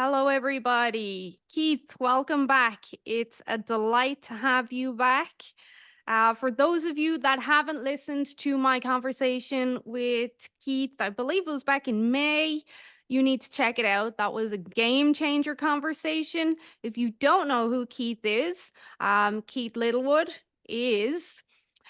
Hello, everybody. Keith, welcome back. It's a delight to have you back. For those of you that haven't listened to my conversation with Keith, I believe it was back in May. You need to check it out. That was a game changer conversation. If you don't know who Keith is, Keith Littlewood is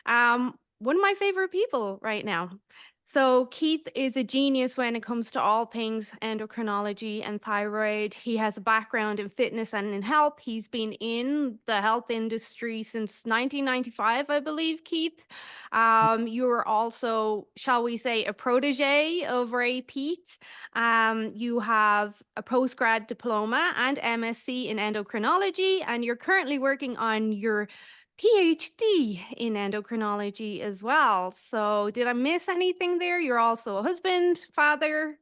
one of my favorite people right now. So Keith is a genius when it comes to all things endocrinology and thyroid. He has a background in fitness and in health. He's been in the health industry since 1995, I believe, Keith. You're also, shall we say, a protege of Ray Pete. You have a post-grad diploma and MSc in endocrinology, and you're currently working on your PhD in endocrinology as well. So, did I miss anything there? You're also a husband, father.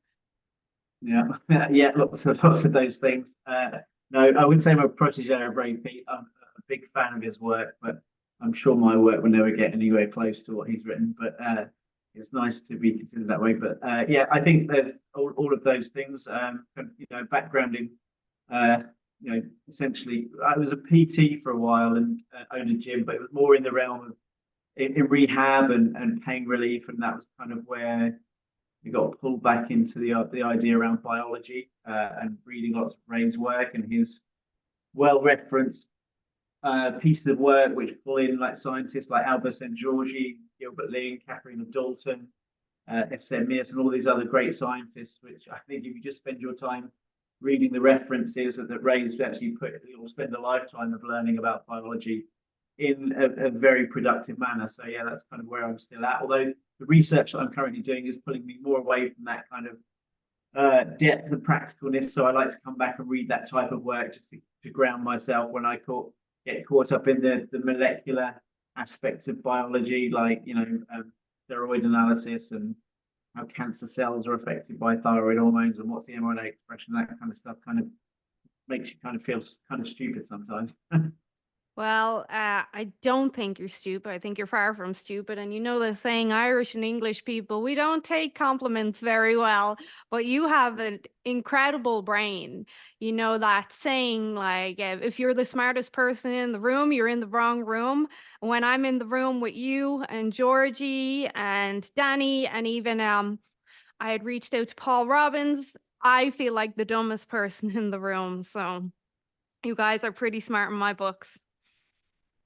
Yeah, yeah, lots of those things. No, I wouldn't say I'm a protege of Ray Pete. I'm a big fan of his work, but I'm sure my work will never get anywhere close to what he's written. But it's nice to be considered that way. But yeah, I think there's all of those things. Background in, uh, essentially, I was a PT for a while and owned a gym, but it was more in the realm of in rehab and pain relief, and that was kind of where we got pulled back into the idea around biology and reading lots of Ray's work and his well referenced pieces of work which pull in like scientists like Albert St. Georgi, Gilbert Lee, Catherine of Dalton, F. Mears, and all these other great scientists. Which I think if you just spend your time reading the references that Ray's actually put, you'll spend a lifetime of learning about biology in a very productive manner. So yeah, that's kind of where I'm still at. Although the research that I'm currently doing is pulling me more away from that kind of depth and practicalness. So I like to come back and read that type of work just to ground myself when get caught up in the molecular aspects of biology, like steroid analysis and how cancer cells are affected by thyroid hormones and what's the mRNA expression, that kind of stuff. Kind of makes you kind of feel kind of stupid sometimes. Well, I don't think you're stupid. I think you're far from stupid. And you know the saying, Irish and English people, we don't take compliments very well, but you have an incredible brain. You know that saying, like, if you're the smartest person in the room, you're in the wrong room. When I'm in the room with you and Georgie and Danny, and even I had reached out to Paul Robbins, I feel like the dumbest person in the room. So you guys are pretty smart in my books.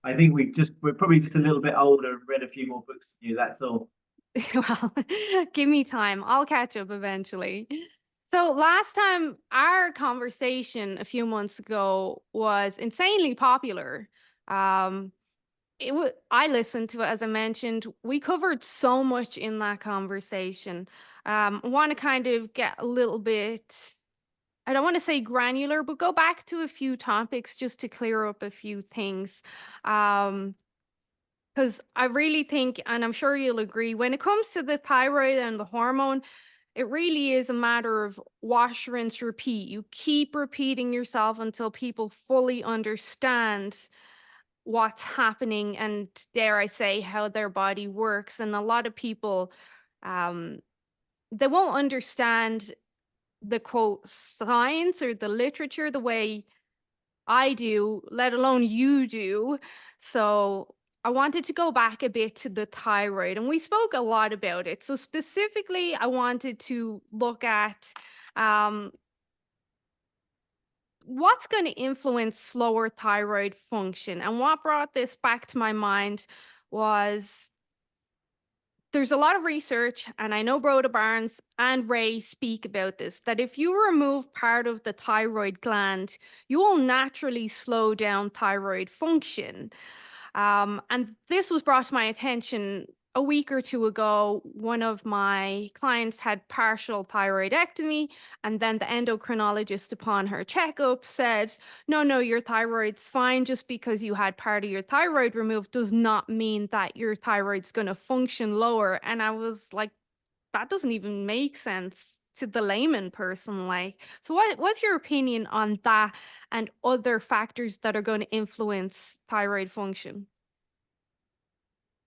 I think we're probably just a little bit older and read a few more books than you. That's all. Well, give me time. I'll catch up eventually. So last time our conversation a few months ago was insanely popular. Um, I listened to it, as I mentioned. We covered so much in that conversation. I want to kind of get a little bit, I don't want to say granular, but go back to a few topics just to clear up a few things. Um, because I really think, and I'm sure you'll agree, when it comes to the thyroid and the hormone, it really is a matter of wash, rinse, repeat. You keep repeating yourself until people fully understand what's happening and, dare I say, how their body works. And a lot of people, um, they won't understand the quote science or the literature the way I do, let alone you do. So I wanted to go back a bit to the thyroid, and we spoke a lot about it. So specifically, I wanted to look at um, what's going to influence slower thyroid function. And what brought this back to my mind was there's a lot of research, and I know Rhoda Barnes and Ray speak about this, that if you remove part of the thyroid gland, you will naturally slow down thyroid function. And this was brought to my attention a week or two ago. One of my clients had partial thyroidectomy, and then the endocrinologist, upon her checkup, said, no, your thyroid's fine. Just because you had part of your thyroid removed does not mean that your thyroid's going to function lower. And I was like, that doesn't even make sense to the layman person. Like, so what's your opinion on that and other factors that are going to influence thyroid function?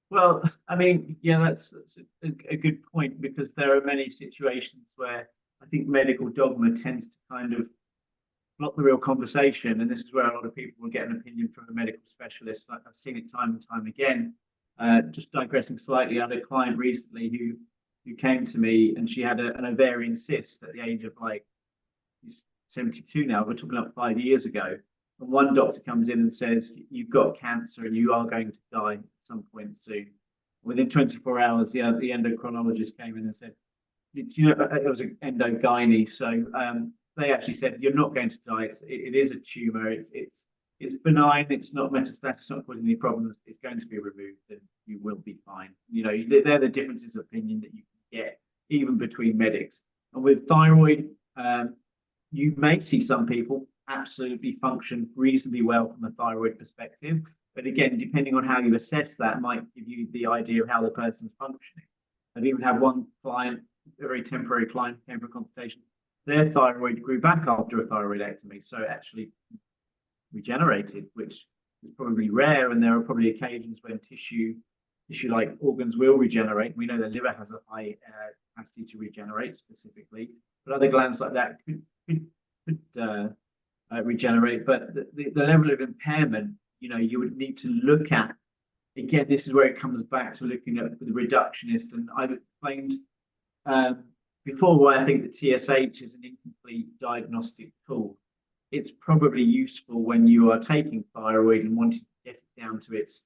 Well, I mean, yeah, that's a good point because there are many situations where I think medical dogma tends to kind of block the real conversation. And this is where a lot of people will get an opinion from a medical specialist. Like I've seen it time and time again. Just digressing slightly, I had a client recently who came to me, and she had an ovarian cyst at the age of like, he's 72 now. We're talking about 5 years ago. And one doctor comes in and says, you've got cancer and you are going to die at some point soon. Within 24 hours, the endocrinologist came in and said, you know, it was an endogyne. So they actually said, you're not going to die. It is a tumor. It's benign. It's not metastatic. It's not causing any problems. It's going to be removed and you will be fine. You know, they're the differences of opinion that you can get even between medics. And with thyroid, you may see some people absolutely function reasonably well from a thyroid perspective. But again, depending on how you assess that might give you the idea of how the person's functioning. I've even had one client, a very temporary client, came for a consultation. Their thyroid grew back after a thyroidectomy. So it actually regenerated, which is probably rare. And there are probably occasions when tissue-like organs will regenerate. We know the liver has a high capacity to regenerate specifically, but other glands like that could regenerate. But the level of impairment, you know, you would need to look at. Again, this is where it comes back to looking at the reductionist. And I've explained before why I think the TSH is an incomplete diagnostic tool. It's probably useful when you are taking thyroid and wanting to get it down to its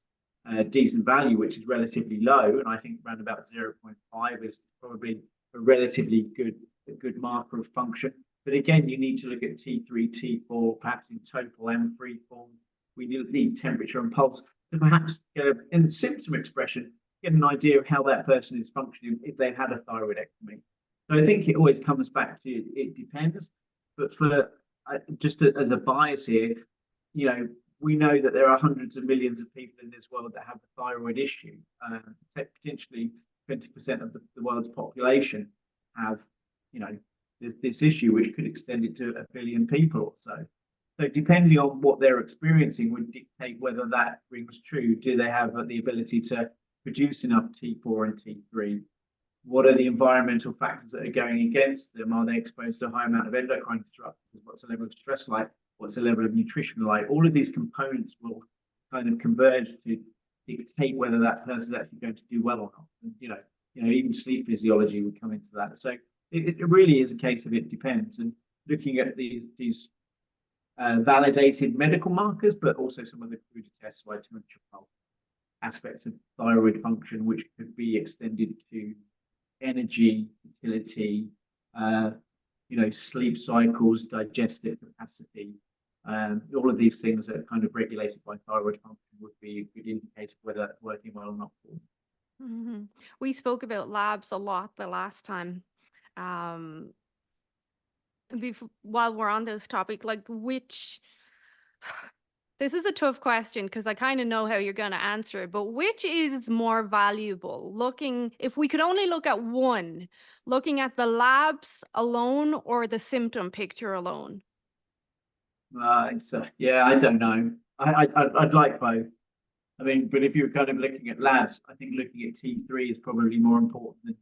decent value, which is relatively low. And I think around about 0.5 is probably a relatively good marker of function. But again, you need to look at T3, T4, perhaps in total M3 form. We need temperature and pulse to perhaps get in symptom expression, get an idea of how that person is functioning if they've had a thyroidectomy. So I think it always comes back to it depends. But for just as a bias here, you know, we know that there are hundreds of millions of people in this world that have the thyroid issue. Potentially 20% of the world's population have, you know, this issue, which could extend it to 1 billion people or so. So depending on what they're experiencing would dictate whether that rings true. Do they have the ability to produce enough T4 and T3? What are the environmental factors that are going against them? Are they exposed to a high amount of endocrine disruptors? What's the level of stress like? What's the level of nutrition like? All of these components will kind of converge to dictate whether that person is actually going to do well or not. And, you know, even sleep physiology would come into that. So it really is a case of it depends. And looking at these validated medical markers, but also some of the crude tests like temperature aspects of thyroid function, which could be extended to energy, fertility, you know, sleep cycles, digestive capacity. All of these things that are kind of regulated by thyroid function would be a good indicator of whether that's working well or not. Mm-hmm. We spoke about labs a lot the last time. While we're on this topic, like this is a tough question because I kind of know how you're going to answer it, but which is more valuable? If we could only look at one, looking at the labs alone or the symptom picture alone? Yeah, I don't know. I'd like both. I mean, but if you're kind of looking at labs, I think looking at T3 is probably more important than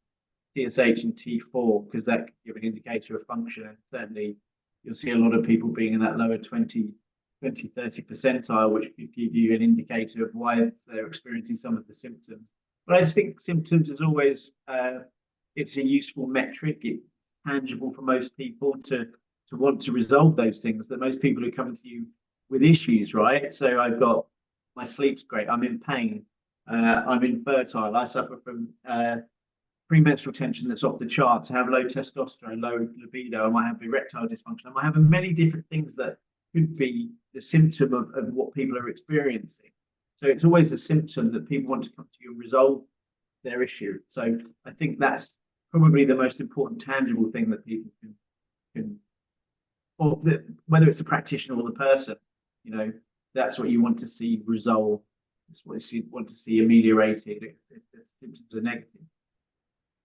TSH and T4 because that could give an indicator of function. And certainly you'll see a lot of people being in that lower 20, 30 percentile, which could give you an indicator of why they're experiencing some of the symptoms. But I just think symptoms is always, it's a useful metric. It's tangible for most people to want to resolve those things that most people are coming to you with issues, right? So I've got, my sleep's great. I'm in pain. I'm infertile. I suffer from premenstrual tension that's off the charts. I have low testosterone, low libido. I might have erectile dysfunction. I might have many different things that could be the symptom of what people are experiencing. So it's always a symptom that people want to come to you and resolve their issue. So I think that's probably the most important tangible thing that people can or whether it's a practitioner or the person, you know, that's what you want to see resolved. That's what you want to see ameliorated if the symptoms are negative.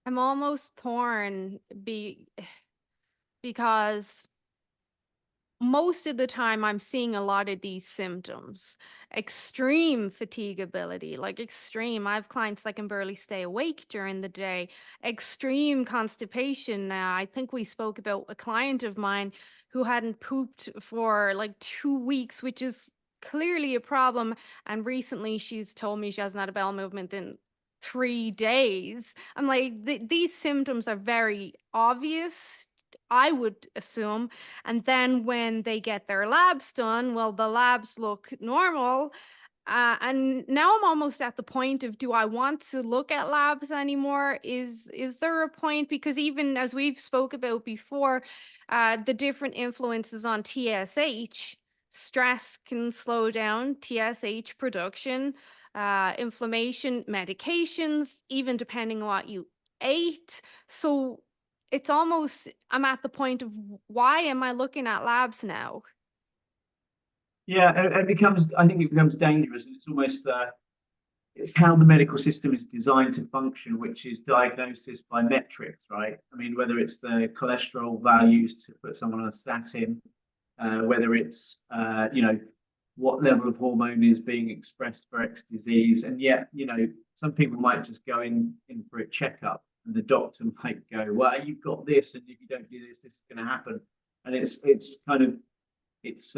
I'm almost torn because most of the time I'm seeing a lot of these symptoms. Extreme fatigability, like extreme. I have clients that can barely stay awake during the day. Extreme constipation. I think we spoke about a client of mine who hadn't pooped for like 2 weeks, which is clearly a problem. And recently she's told me she hasn't had a bowel movement in 3 days. I'm like, these symptoms are very obvious, I would assume. And then when they get their labs done, well, the labs look normal. And now I'm almost at the point of, do I want to look at labs anymore? Is there a point? Because even as we've spoke about before, the different influences on TSH, stress can slow down TSH production, inflammation, medications, even depending on what you ate. So it's almost, I'm at the point of, why am I looking at labs now? Yeah, it becomes, I think it becomes dangerous, and it's almost it's how the medical system is designed to function, which is diagnosis by metrics, right? I mean, whether it's the cholesterol values to put someone on a statin, whether it's what level of hormone is being expressed for X disease, and yet some people might just go in for a checkup, and the doctor might go, "Well, you've got this, and if you don't do this, this is going to happen," and it's kind of it's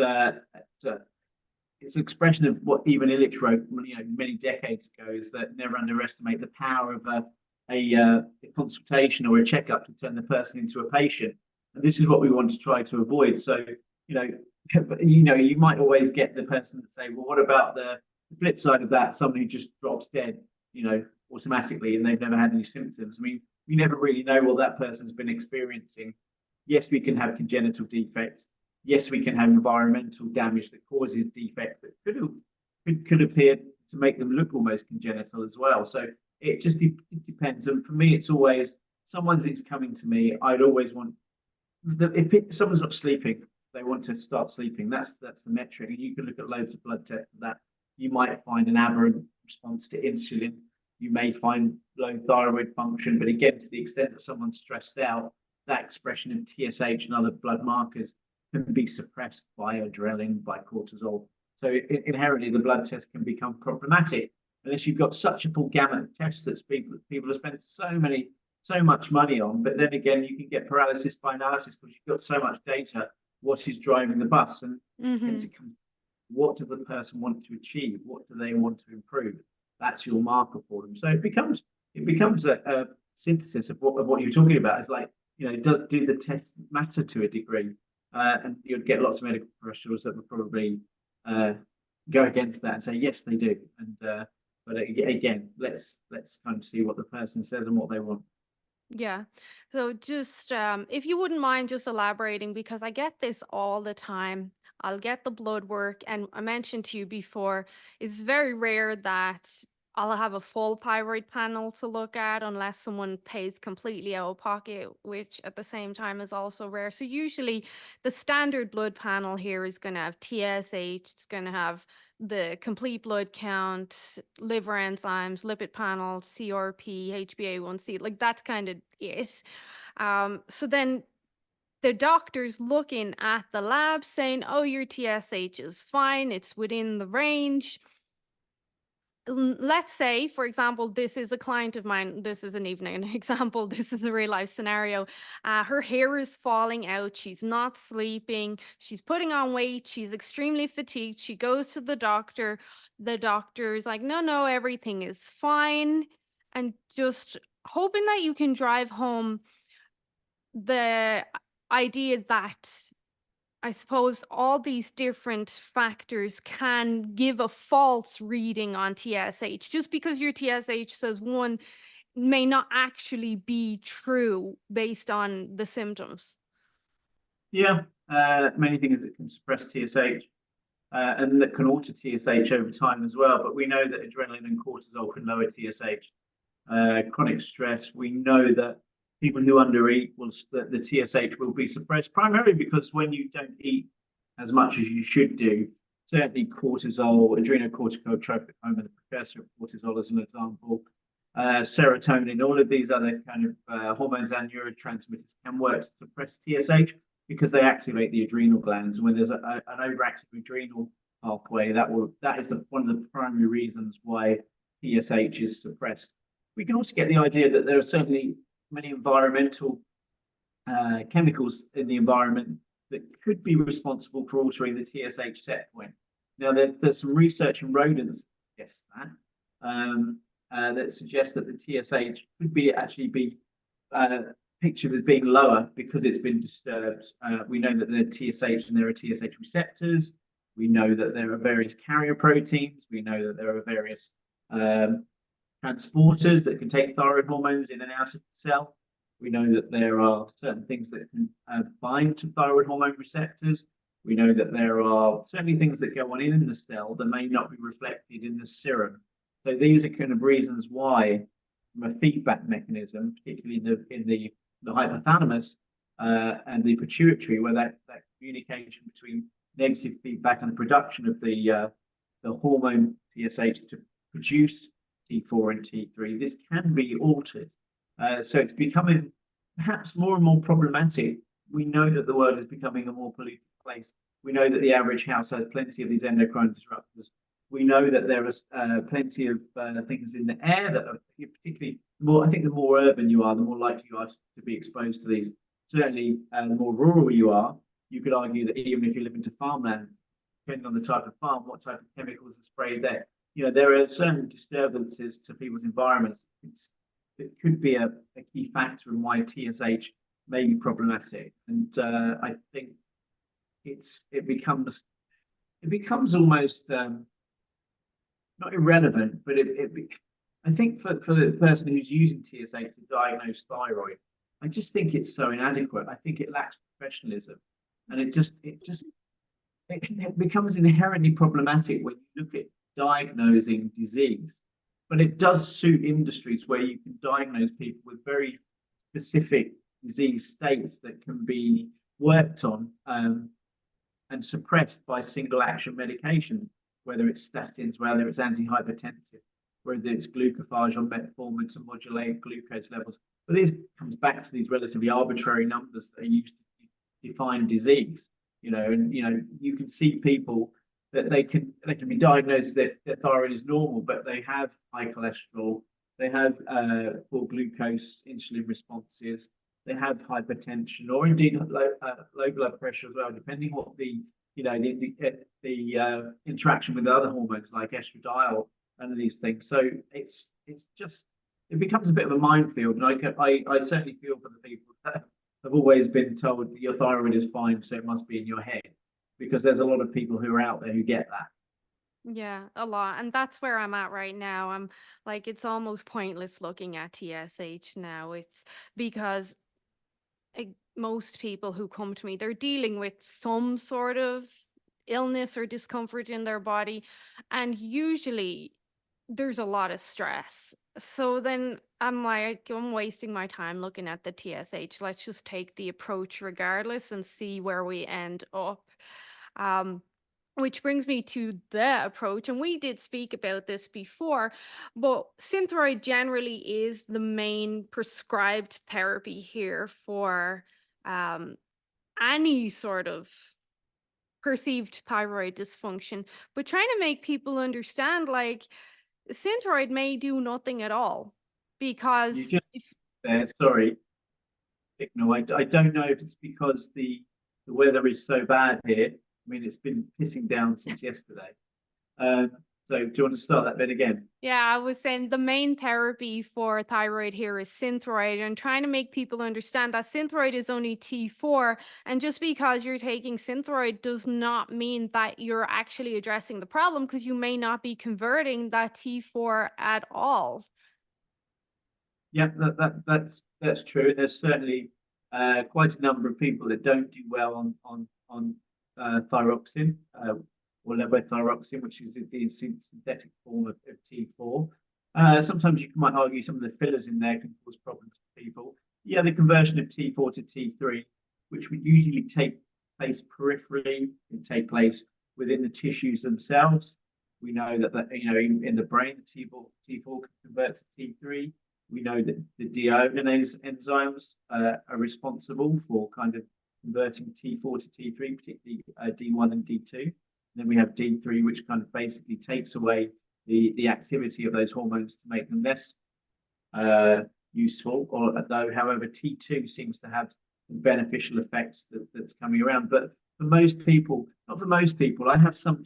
it's an expression of what even Illich wrote, many decades ago, is that never underestimate the power of a consultation or a checkup to turn the person into a patient. And this is what we want to try to avoid. So, you know, you might always get the person that say, well, what about the flip side of that? Somebody who just drops dead, automatically, and they've never had any symptoms. I mean, we never really know what that person's been experiencing. Yes, we can have congenital defects. Yes, we can have environmental damage that causes defects that could appear to make them look almost congenital as well. So it just depends. And for me, it's always someone's coming to me. I'd always want if someone's not sleeping, they want to start sleeping. That's the metric. And you can look at loads of blood tests for that. You might find an aberrant response to insulin. You may find low thyroid function. But again, to the extent that someone's stressed out, that expression of TSH and other blood markers can be suppressed by adrenaline, by cortisol. So inherently, the blood test can become problematic unless you've got such a full gamut of tests that people have spent so much money on. But then again, you can get paralysis by analysis because you've got so much data. What is driving the bus, and hence what does the person want to achieve? What do they want to improve? That's your marker for them. So it becomes a synthesis of what you're talking about. It's like, do the tests matter to a degree? And you'd get lots of medical professionals that would probably go against that and say yes, they do. And but again, let's kind of see what the person says and what they want. Yeah. So just if you wouldn't mind just elaborating, because I get this all the time. I'll get the blood work, and I mentioned to you before, it's very rare that I'll have a full thyroid panel to look at unless someone pays completely out of pocket, which at the same time is also rare. So usually the standard blood panel here is going to have TSH, it's going to have the complete blood count, liver enzymes, lipid panel, CRP, HbA1c. Like that's kind of it. So then the doctor's looking at the lab saying, oh, your TSH is fine, it's within the range. Let's say, for example, this is a client of mine. This isn't even an example. This is a real life scenario. Her hair is falling out. She's not sleeping. She's putting on weight. She's extremely fatigued. She goes to the doctor. The doctor's like, no, no, everything is fine. And just hoping that you can drive home the idea that, I suppose, all these different factors can give a false reading on TSH. Just because your TSH says one may not actually be true based on the symptoms. Yeah, many things that can suppress TSH and that can alter TSH over time as well. But we know that adrenaline and cortisol can lower TSH. Chronic stress, we know that people who undereat the TSH will be suppressed primarily because when you don't eat as much as you should do, certainly cortisol, adrenocorticotropic hormone, the precursor of cortisol as an example, serotonin, all of these other kind of hormones and neurotransmitters can work to suppress TSH. because they activate the adrenal glands. When there's an overactive adrenal pathway, that is one of the primary reasons why TSH is suppressed. We can also get the idea that there are certainly many environmental chemicals in the environment that could be responsible for altering the TSH set point. Now, there's some research in rodents that suggests that suggests that the TSH could actually be pictured as being lower because it's been disturbed. We know that there are TSH and there are TSH receptors. We know that there are various carrier proteins. We know that there are various transporters that can take thyroid hormones in and out of the cell. We know that there are certain things that can bind to thyroid hormone receptors. We know that there are certainly things that go on in the cell that may not be reflected in the serum. So these are kind of reasons why, from a feedback mechanism, particularly in the hypothalamus and the pituitary, where that communication between negative feedback and the production of the hormone TSH to produce T4 and T3, this can be altered. So it's becoming perhaps more and more problematic. We know that the world is becoming a more polluted place. We know that the average house has plenty of these endocrine disruptors. We know that there is plenty of things in the air that are particularly more. I think the more urban you are, the more likely you are to be exposed to these. Certainly, the more rural you are, you could argue that even if you live into farmland, depending on the type of farm, what type of chemicals are sprayed there, there are certain disturbances to people's environments. It could be a key factor in why TSH may be problematic, and I think it becomes almost not irrelevant, but I think for the person who's using TSH to diagnose thyroid, I just think it's so inadequate. I think it lacks professionalism, and it becomes inherently problematic when you look at diagnosing disease. But it does suit industries where you can diagnose people with very specific disease states that can be worked on and suppressed by single action medications, whether it's statins, whether it's antihypertensive, whether it's glucophage or metformin to modulate glucose levels. But this comes back to these relatively arbitrary numbers that are used to define disease. And you can see people that they can be diagnosed that their thyroid is normal, but they have high cholesterol, they have poor glucose insulin responses, they have hypertension, or indeed low blood pressure as well, depending what the interaction with other hormones like estradiol and these things. So it becomes a bit of a minefield, and I certainly feel for the people that have always been told that your thyroid is fine, so it must be in your head, because there's a lot of people who are out there who get that. Yeah, a lot. And that's where I'm at right now. I'm like, it's almost pointless looking at TSH now. It's because most people who come to me, they're dealing with some sort of illness or discomfort in their body. And usually there's a lot of stress. So then I'm like, I'm wasting my time looking at the TSH. Let's just take the approach regardless and see where we end up. Um, which brings me to the approach, and we did speak about this before, but Synthroid generally is the main prescribed therapy here for um, any sort of perceived thyroid dysfunction. But trying to make people understand, like, Synthroid may do nothing at all You because just sorry, no, I don't know if it's because the weather is so bad here. I mean, it's been pissing down since yesterday. So do you want to start that bit again? Yeah, I was saying the main therapy for thyroid here is Synthroid, and trying to make people understand that Synthroid is only T4, and just because you're taking Synthroid does not mean that you're actually addressing the problem, because you may not be converting that T4 at all. Yeah, that's true. There's certainly quite a number of people that don't do well on thyroxine or levothyroxine, which is the synthetic form of T4. Sometimes you might argue some of the fillers in there can cause problems for people. Yeah, the conversion of T4 to T3, which would usually take place peripherally, can take place within the tissues themselves. We know that in the brain, the T4 can convert to T3. We know that the deoxygenase enzymes are responsible for kind of converting T4 to T3, particularly D1 and D2. And then we have D3, which kind of basically takes away the activity of those hormones to make them less useful. However, T2 seems to have some beneficial effects that's coming around. But for most people, not for most people, I have some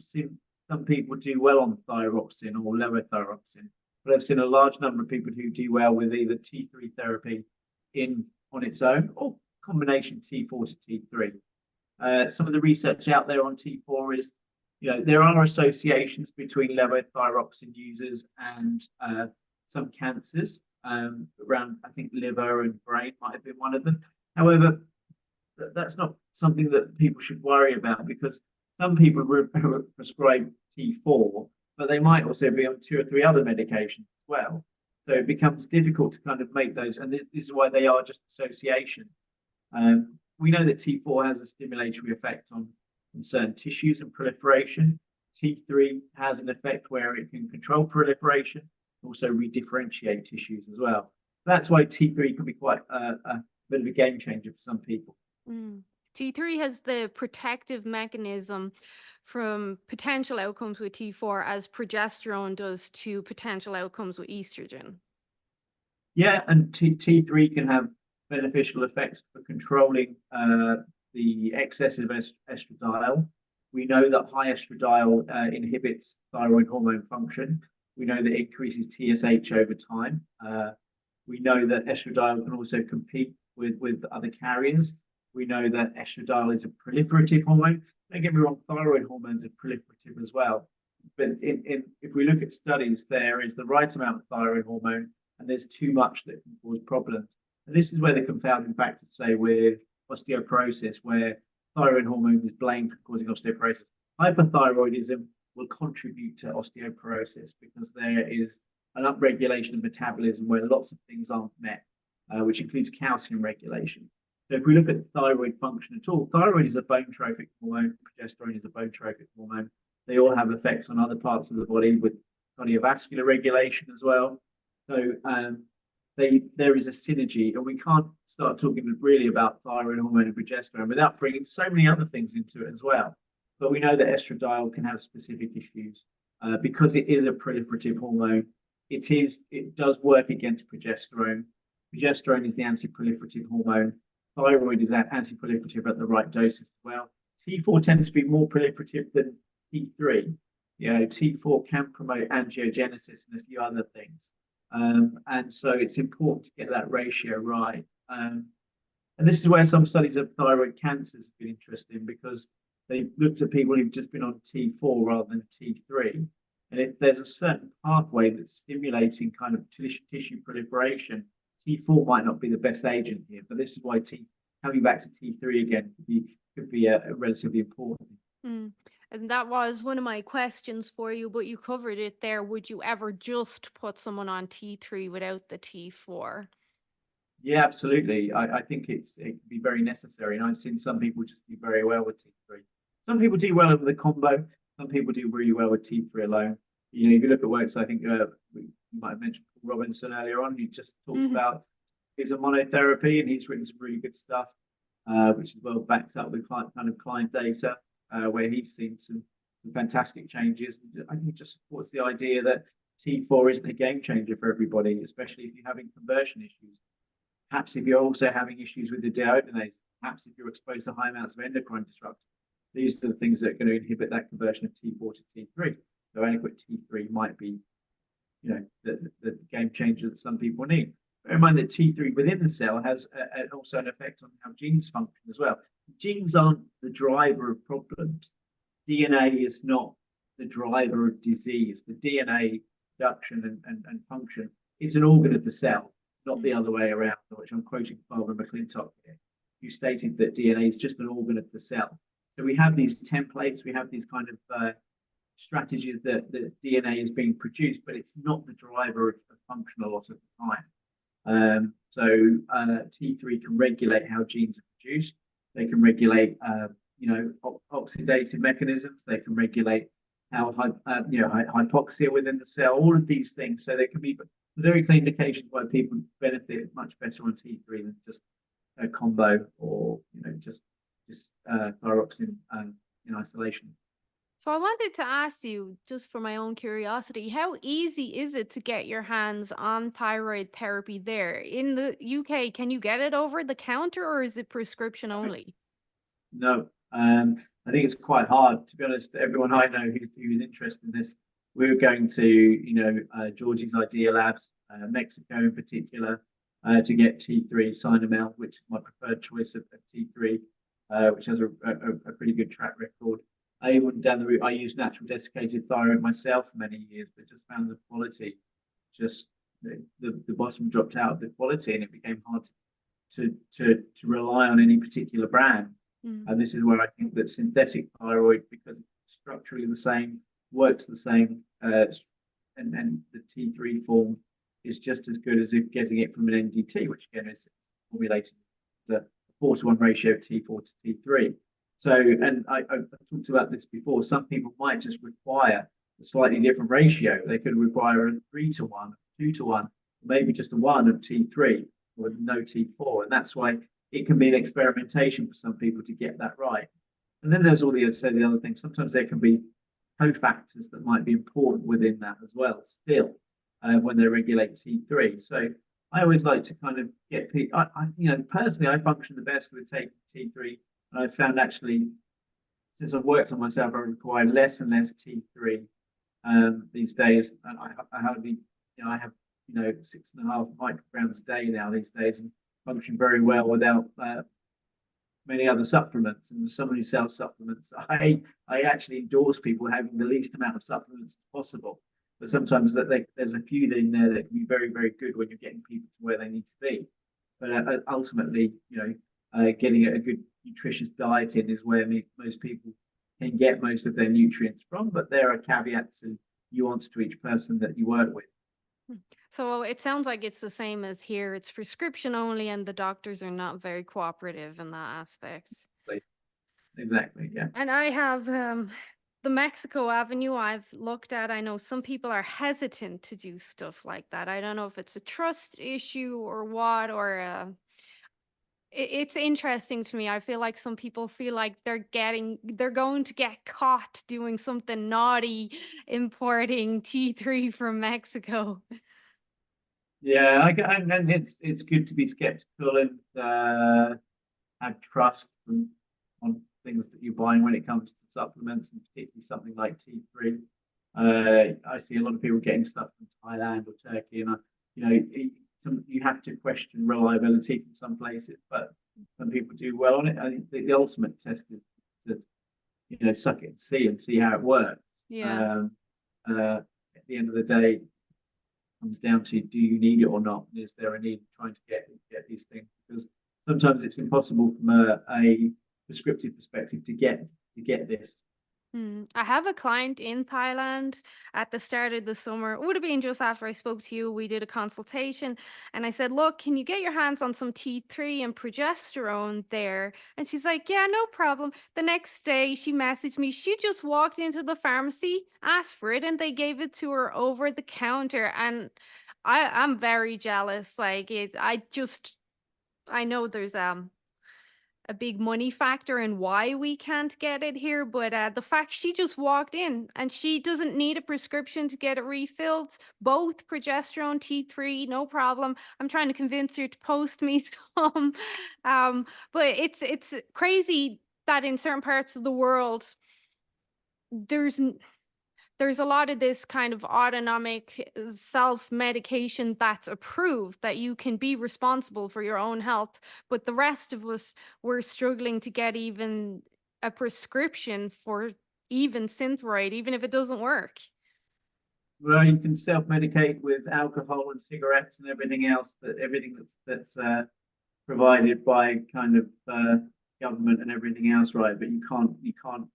people do well on thyroxine or lower thyroxine, but I've seen a large number of people who do well with either T3 therapy on its own or combination T4 to T3. Some of the research out there on T4 is, there are associations between levothyroxine users and some cancers around, I think, liver and brain might have been one of them. However, that's not something that people should worry about, because some people are prescribed T4, but they might also be on 2 or 3 other medications as well. So it becomes difficult to kind of make those, and this is why they are just association. We know that T4 has a stimulatory effect on certain tissues and proliferation. T3 has an effect where it can control proliferation, also redifferentiate tissues as well. That's why T3 can be quite a bit of a game changer for some people. T3 has the protective mechanism from potential outcomes with T4 as progesterone does to potential outcomes with estrogen. Yeah, and T3 can have beneficial effects for controlling the excessive estradiol. We know that high estradiol inhibits thyroid hormone function. We know that it increases TSH over time. We know that estradiol can also compete with other carriers. We know that estradiol is a proliferative hormone. Don't get me wrong, thyroid hormones are proliferative as well. But if we look at studies, there is the right amount of thyroid hormone, and there's too much that can cause problems. And this is where the confounding factors, say, with osteoporosis, where thyroid hormone is blamed for causing osteoporosis. Hyperthyroidism will contribute to osteoporosis because there is an upregulation of metabolism where lots of things aren't met, which includes calcium regulation. So if we look at thyroid function at all, thyroid is a bone trophic hormone, progesterone is a bone trophic hormone. They all have effects on other parts of the body with cardiovascular regulation as well. So there is a synergy, and we can't start talking really about thyroid hormone and progesterone without bringing so many other things into it as well. But we know that estradiol can have specific issues because it is a proliferative hormone. It does work against progesterone. Progesterone is the anti-proliferative hormone. Thyroid is anti-proliferative at the right doses as well. T4 tends to be more proliferative than T3. T4 can promote angiogenesis and a few other things. And so it's important to get that ratio right. And this is where some studies of thyroid cancers have been interesting, because they looked at people who've just been on T4 rather than T3. And if there's a certain pathway that's stimulating kind of tissue proliferation, T4 might not be the best agent here. But this is why coming back to T3 again could be relatively important. And that was one of my questions for you, but you covered it there. Would you ever just put someone on T3 without the T4? Yeah, absolutely. I think it can be very necessary. And I've seen some people just do very well with T3. Some people do well with the combo. Some people do really well with T3 alone. If you look at works, I think we might have mentioned Robinson earlier on. He just talks about his monotherapy, and he's written some really good stuff, which is well backed up with client data, where he's seen some fantastic changes. And I think it just supports the idea that T4 isn't a game changer for everybody, especially if you're having conversion issues. Perhaps if you're also having issues with the deiodinase, perhaps if you're exposed to high amounts of endocrine disruptors, these are the things that are going to inhibit that conversion of T4 to T3. So adequate T3 might be, the game changer that some people need. Bear in mind that T3 within the cell has also an effect on how genes function as well. Genes aren't the driver of problems. DNA is not the driver of disease. The DNA production and function is an organ of the cell, not the other way around, which I'm quoting Barbara McClintock here, who stated that DNA is just an organ of the cell. So we have these templates, we have these kind of strategies that DNA is being produced, but it's not the driver of function a lot of the time. So T3 can regulate how genes are produced. They can regulate, oxidative mechanisms. They can regulate how hypoxia within the cell. All of these things. So there can be very clear indications why people benefit much better on T3 than just a combo, or just just thyroxine in isolation. So I wanted to ask you, just for my own curiosity, how easy is it to get your hands on thyroid therapy there? In the UK, can you get it over the counter or is it prescription only? No, I think it's quite hard, to be honest. Everyone I know who's interested in this, we were going to, Georgie's Idea Labs, Mexico in particular, to get T3 Sinomel, which is my preferred choice of T3, which has a pretty good track record. I went down the route. I used natural desiccated thyroid myself for many years, but just found the quality, just the bottom dropped out of the quality, and it became hard to rely on any particular brand. Mm. And this is where I think that synthetic thyroid, because it's structurally the same, works the same, and the T3 form is just as good as if getting it from an NDT, which again is formulated as a 4:1 ratio of T4 to T3. So, and I've talked about this before, some people might just require a slightly different ratio. They could require a 3:1, 2:1, maybe just a 1 of T3 or no T4. And that's why it can be an experimentation for some people to get that right. And then there's all the other things. Sometimes there can be cofactors that might be important within that as well, still, when they regulate T3. So I always like to kind of get people, personally, I function the best with taking T3. And I've found actually, since I've worked on myself, I require less and less T3 these days. And I hardly, I have, 6.5 micrograms a day now these days, and function very well without many other supplements. And as someone who sells supplements, I actually endorse people having the least amount of supplements as possible. But sometimes there's a few in there that can be very, very good when you're getting people to where they need to be. But ultimately, getting a good nutritious diet in is where most people can get most of their nutrients from. But there are caveats and nuance to each person that you work with. So it sounds like it's the same as here. It's prescription only, and the doctors are not very cooperative in that aspect. Exactly, yeah. And I have the Mexico Avenue I've looked at. I know some people are hesitant to do stuff like that. I don't know if it's a trust issue or what, or it's interesting to me. I feel like some people feel like they're going to get caught doing something naughty, importing T3 from Mexico. Yeah, and it's good to be skeptical and have trust on things that you're buying when it comes to supplements, and particularly something like T3. I see a lot of people getting stuff from Thailand or Turkey, and you have to question reliability from some places, but some people do well on it. I think the ultimate test is to suck it and see how it works. Yeah. At the end of the day, comes down to, do you need it or not? Is there a need trying to get these things? Because sometimes it's impossible from a prescriptive perspective to get this. I have a client in Thailand at the start of the summer. It would have been just after I spoke to you. We did a consultation and I said, look, can you get your hands on some T3 and progesterone there? And she's like, yeah, no problem. The next day she messaged me. She just walked into the pharmacy, asked for it, and they gave it to her over the counter. And I'm very jealous. Like I know there's a big money factor in why we can't get it here, but the fact she just walked in and she doesn't need a prescription to get it refilled, both progesterone, T3, no problem. I'm trying to convince her to post me some. But it's crazy that in certain parts of the world there's there's a lot of this kind of autonomic self-medication that's approved, that you can be responsible for your own health, but the rest of us, we're struggling to get even a prescription for even Synthroid, even if it doesn't work. Well, you can self-medicate with alcohol and cigarettes and everything else. Everything that's provided by kind of government and everything else, right? But you can't.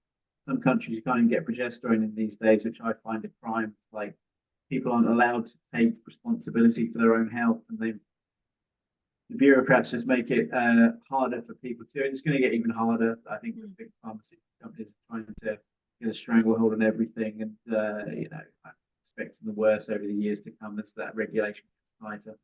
Some countries you can't even get progesterone in these days, which I find a crime. Like, people aren't allowed to take responsibility for their own health, and the bureaucrats just make it harder for people to. And it's going to get even harder. I think the big pharmaceutical companies are trying to get a stranglehold on everything, and I'm expecting the worst over the years to come as that regulation gets tighter.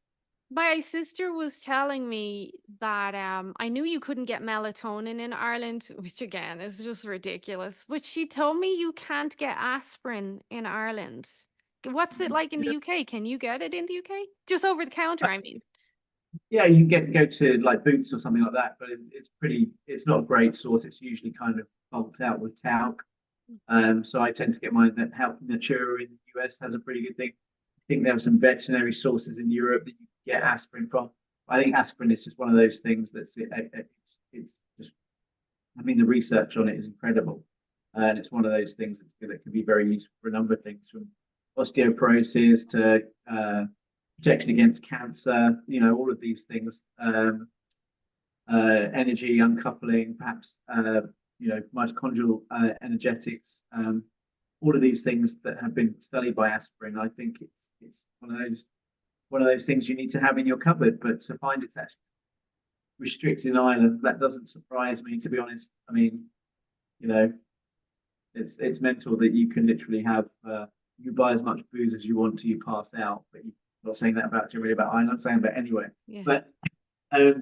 My sister was telling me that I knew you couldn't get melatonin in Ireland, which again is just ridiculous. But she told me you can't get aspirin in Ireland. What's it like in the Yeah. UK? Can you get it in the UK? Just over the counter, I mean. Yeah, you can go to like Boots or something like that, but it's not a great source. It's usually kind of bulked out with talc. So I tend to get mine that Health Natura in the US has a pretty good thing. I think there are some veterinary sources in Europe that you can get aspirin from. I think aspirin is just one of those things it's just, I mean, the research on it is incredible. And it's one of those things that can be very useful for a number of things, from osteoporosis to protection against cancer, all of these things, energy uncoupling, perhaps, mitochondrial energetics, all of these things that have been studied by aspirin. I think it's one of those things you need to have in your cupboard, but to find it's actually restricted in Ireland, that doesn't surprise me, to be honest. I mean, you know, it's mental that you can literally have you buy as much booze as you want till you pass out, but you're not saying that about generally about Ireland, I'm saying about anywhere. Yeah.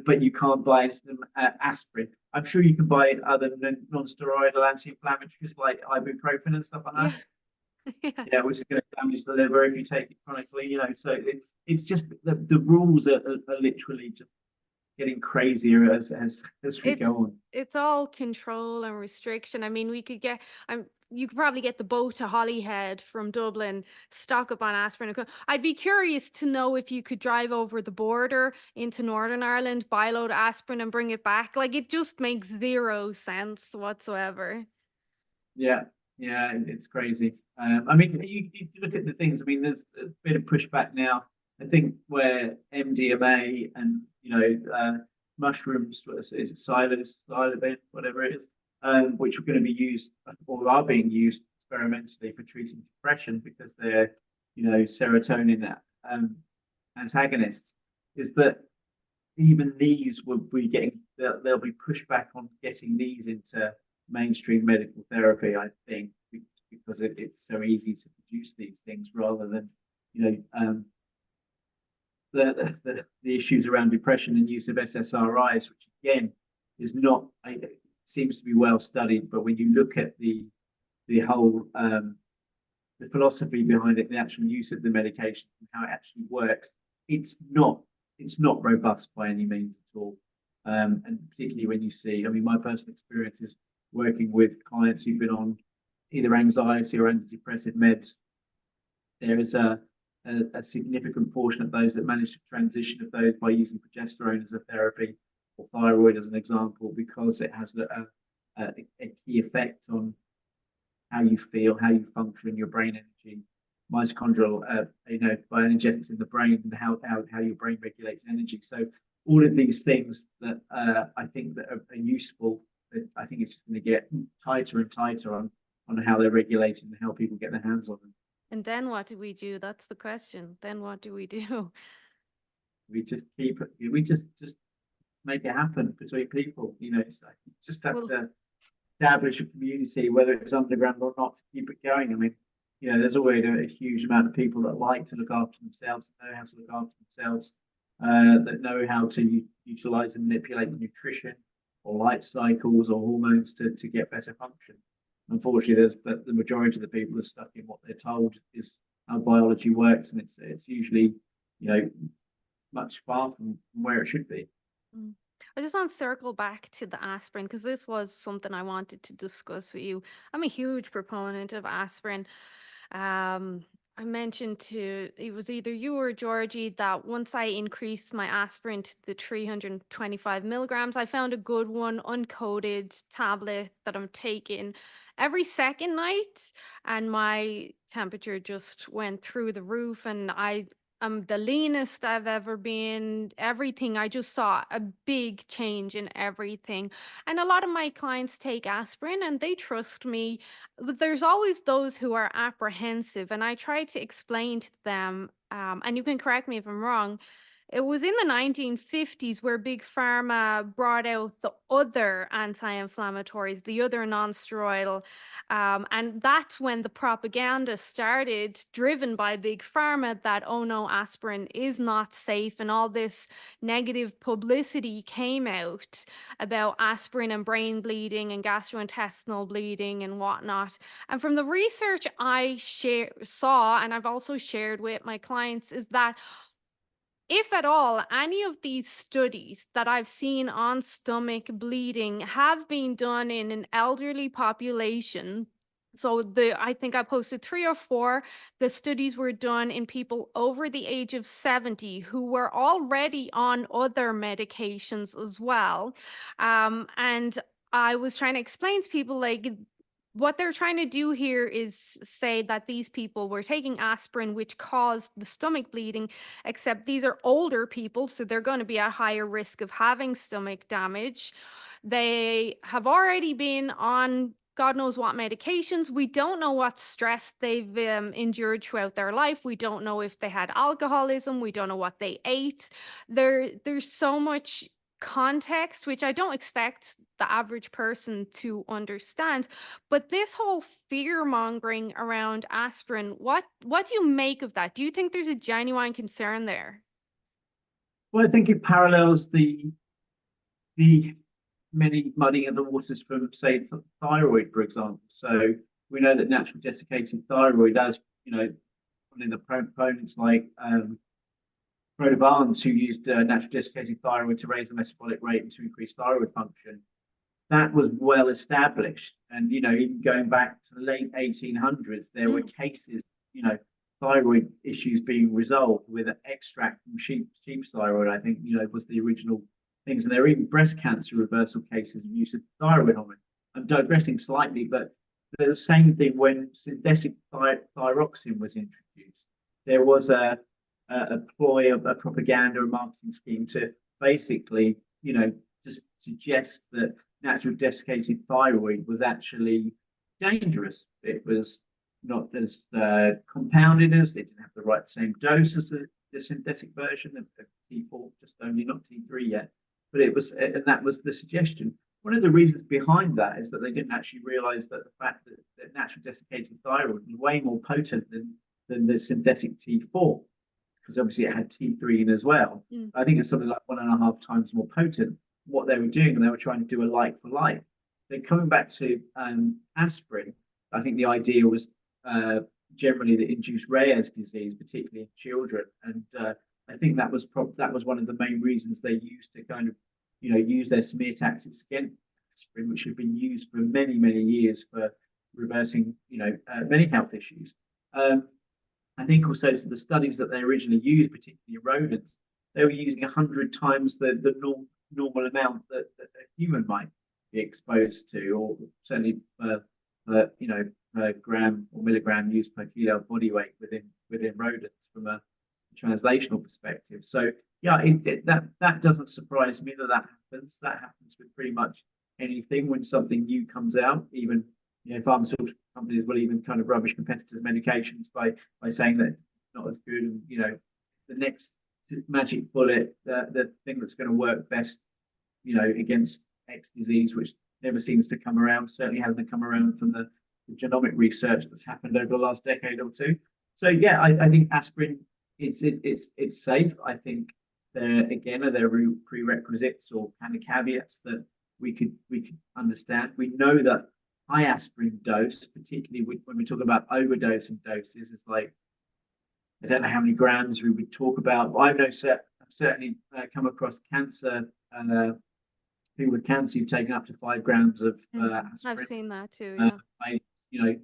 But you can't buy some aspirin. I'm sure you can buy other non-steroidal anti-inflammatories like ibuprofen and stuff like that. Yeah. Yeah. Yeah, which is going to damage the liver if you take it chronically. So it's just the rules are literally just getting crazier as we go It's on. it's all control and restriction. I mean, we could get you could probably get the boat to Holyhead from Dublin, stock up on aspirin. I'd be curious to know if you could drive over the border into Northern Ireland, buy a load of aspirin and bring it back. Like it just makes zero sense whatsoever. Yeah, yeah, it's crazy. I mean, you look at the things. I mean, there's a bit of pushback now. I think where MDMA and mushrooms, is it psilocybin, whatever it is, which are going to be used or are being used experimentally for treating depression because they're serotonin antagonists, is that even these will be getting there'll be pushback on getting these into mainstream medical therapy, I think, because it's so easy to produce these things rather than you know the issues around depression and use of SSRIs, which again is not it seems to be well studied, but when you look at the whole the philosophy behind it, the actual use of the medication and how it actually works, it's not robust by any means at all. And particularly when you see, I mean, my personal experience is working with clients who've been on either anxiety or antidepressant meds. There is a significant portion of those that manage to transition of those by using progesterone as a therapy or thyroid as an example, because it has a key effect on how you feel, how you function, your brain energy, mitochondrial, bioenergetics in the brain, and how your brain regulates energy. So all of these things that I think that are useful. I think it's just going to get tighter and tighter on how they're regulated and how people get their hands on them. And then what do we do? That's the question. Then what do we do? We just make it happen between people. It's like you just have Well, to establish a community, whether it's underground or not, to keep it going. I mean, there's always a huge amount of people that like to look after themselves, that know how to look after themselves, that know how to utilize and manipulate nutrition or life cycles or hormones to get better function. Unfortunately, there's the majority of the people are stuck in what they're told is how biology works, and it's usually much far from where it should be. mm. I just want to circle back to the aspirin because this was something I wanted to discuss with you. I'm a huge proponent of aspirin. Um, I mentioned to it was either you or Georgie that once I increased my aspirin to the 325 milligrams, I found a good one, uncoated tablet that I'm taking every second night, and my temperature just went through the roof, and I'm the leanest I've ever been. Everything, I just saw a big change in everything. And a lot of my clients take aspirin and they trust me, but there's always those who are apprehensive, and I try to explain to them, and you can correct me if I'm wrong. It was in the 1950s where Big Pharma brought out the other anti-inflammatories, the other non-steroidal, and that's when the propaganda started, driven by Big Pharma, that oh no, aspirin is not safe, and all this negative publicity came out about aspirin and brain bleeding and gastrointestinal bleeding and whatnot. And from the research I saw, and I've also shared with my clients, is that if at all, any of these studies that I've seen on stomach bleeding have been done in an elderly population. So I think I posted three or four. The studies were done in people over the age of 70 who were already on other medications as well. And I was trying to explain to people like what they're trying to do here is say that these people were taking aspirin, which caused the stomach bleeding, except these are older people, so they're going to be at higher risk of having stomach damage. They have already been on God knows what medications. We don't know what stress they've endured throughout their life. We don't know if they had alcoholism. We don't know what they ate. There's so much context, which I don't expect the average person to understand. But this whole fear mongering around aspirin, what do you make of that? Do you think there's a genuine concern there? Well, I think it parallels the many muddying of the waters from, say, thyroid, for example. So we know that natural desiccated thyroid, as you know, one of the proponents like Rhoda Barnes, who used natural desiccated thyroid to raise the metabolic rate and to increase thyroid function, that was well established. And you know, even going back to the late 1800s, there were cases, you know, thyroid issues being resolved with an extract from sheep's thyroid. I think you know was the original things, and there are even breast cancer reversal cases of use of thyroid hormone. I'm digressing slightly, but the same thing when synthetic thyroxine was introduced. There was a ploy of a propaganda and marketing scheme to basically, you know, just suggest that natural desiccated thyroid was actually dangerous. It was not as compounded as, it didn't have the right same dose as the synthetic version of T4, just only not T3 yet. But it was, and that was the suggestion. One of the reasons behind that is that they didn't actually realize that the fact that natural desiccated thyroid was way more potent than the synthetic T4, because obviously it had T3 in as well. I think it's something like 1.5 times more potent. What they were doing, and they were trying to do a like for like. Then coming back to aspirin, I think the idea was generally that induced Ray's disease, particularly in children, and I think that was one of the main reasons they used to kind of, you know, use their smear tactics against aspirin, which had been used for many years for reversing, you know, many health issues. I think also the studies that they originally used, particularly in rodents, they were using 100 times the normal amount that a human might be exposed to, or certainly you know, per gram or milligram used per kilo of body weight within rodents from a translational perspective. So yeah, that doesn't surprise me that happens. That happens with pretty much anything when something new comes out. Even you know, pharmaceutical companies will even kind of rubbish competitors' medications by saying that it's not as good, and you know, the next magic bullet, the thing that's going to work best, you know, against X disease, which never seems to come around, certainly hasn't come around from the genomic research that's happened over the last decade or two. So yeah, I think aspirin, it's safe. I think there again are there prerequisites or kind of caveats that we could understand. We know that high aspirin dose, particularly when we talk about overdosing doses, is like, I don't know how many grams we would talk about. I know certainly come across cancer people with cancer who've taken up to 5 grams of aspirin. I've seen that too. Yeah. You know,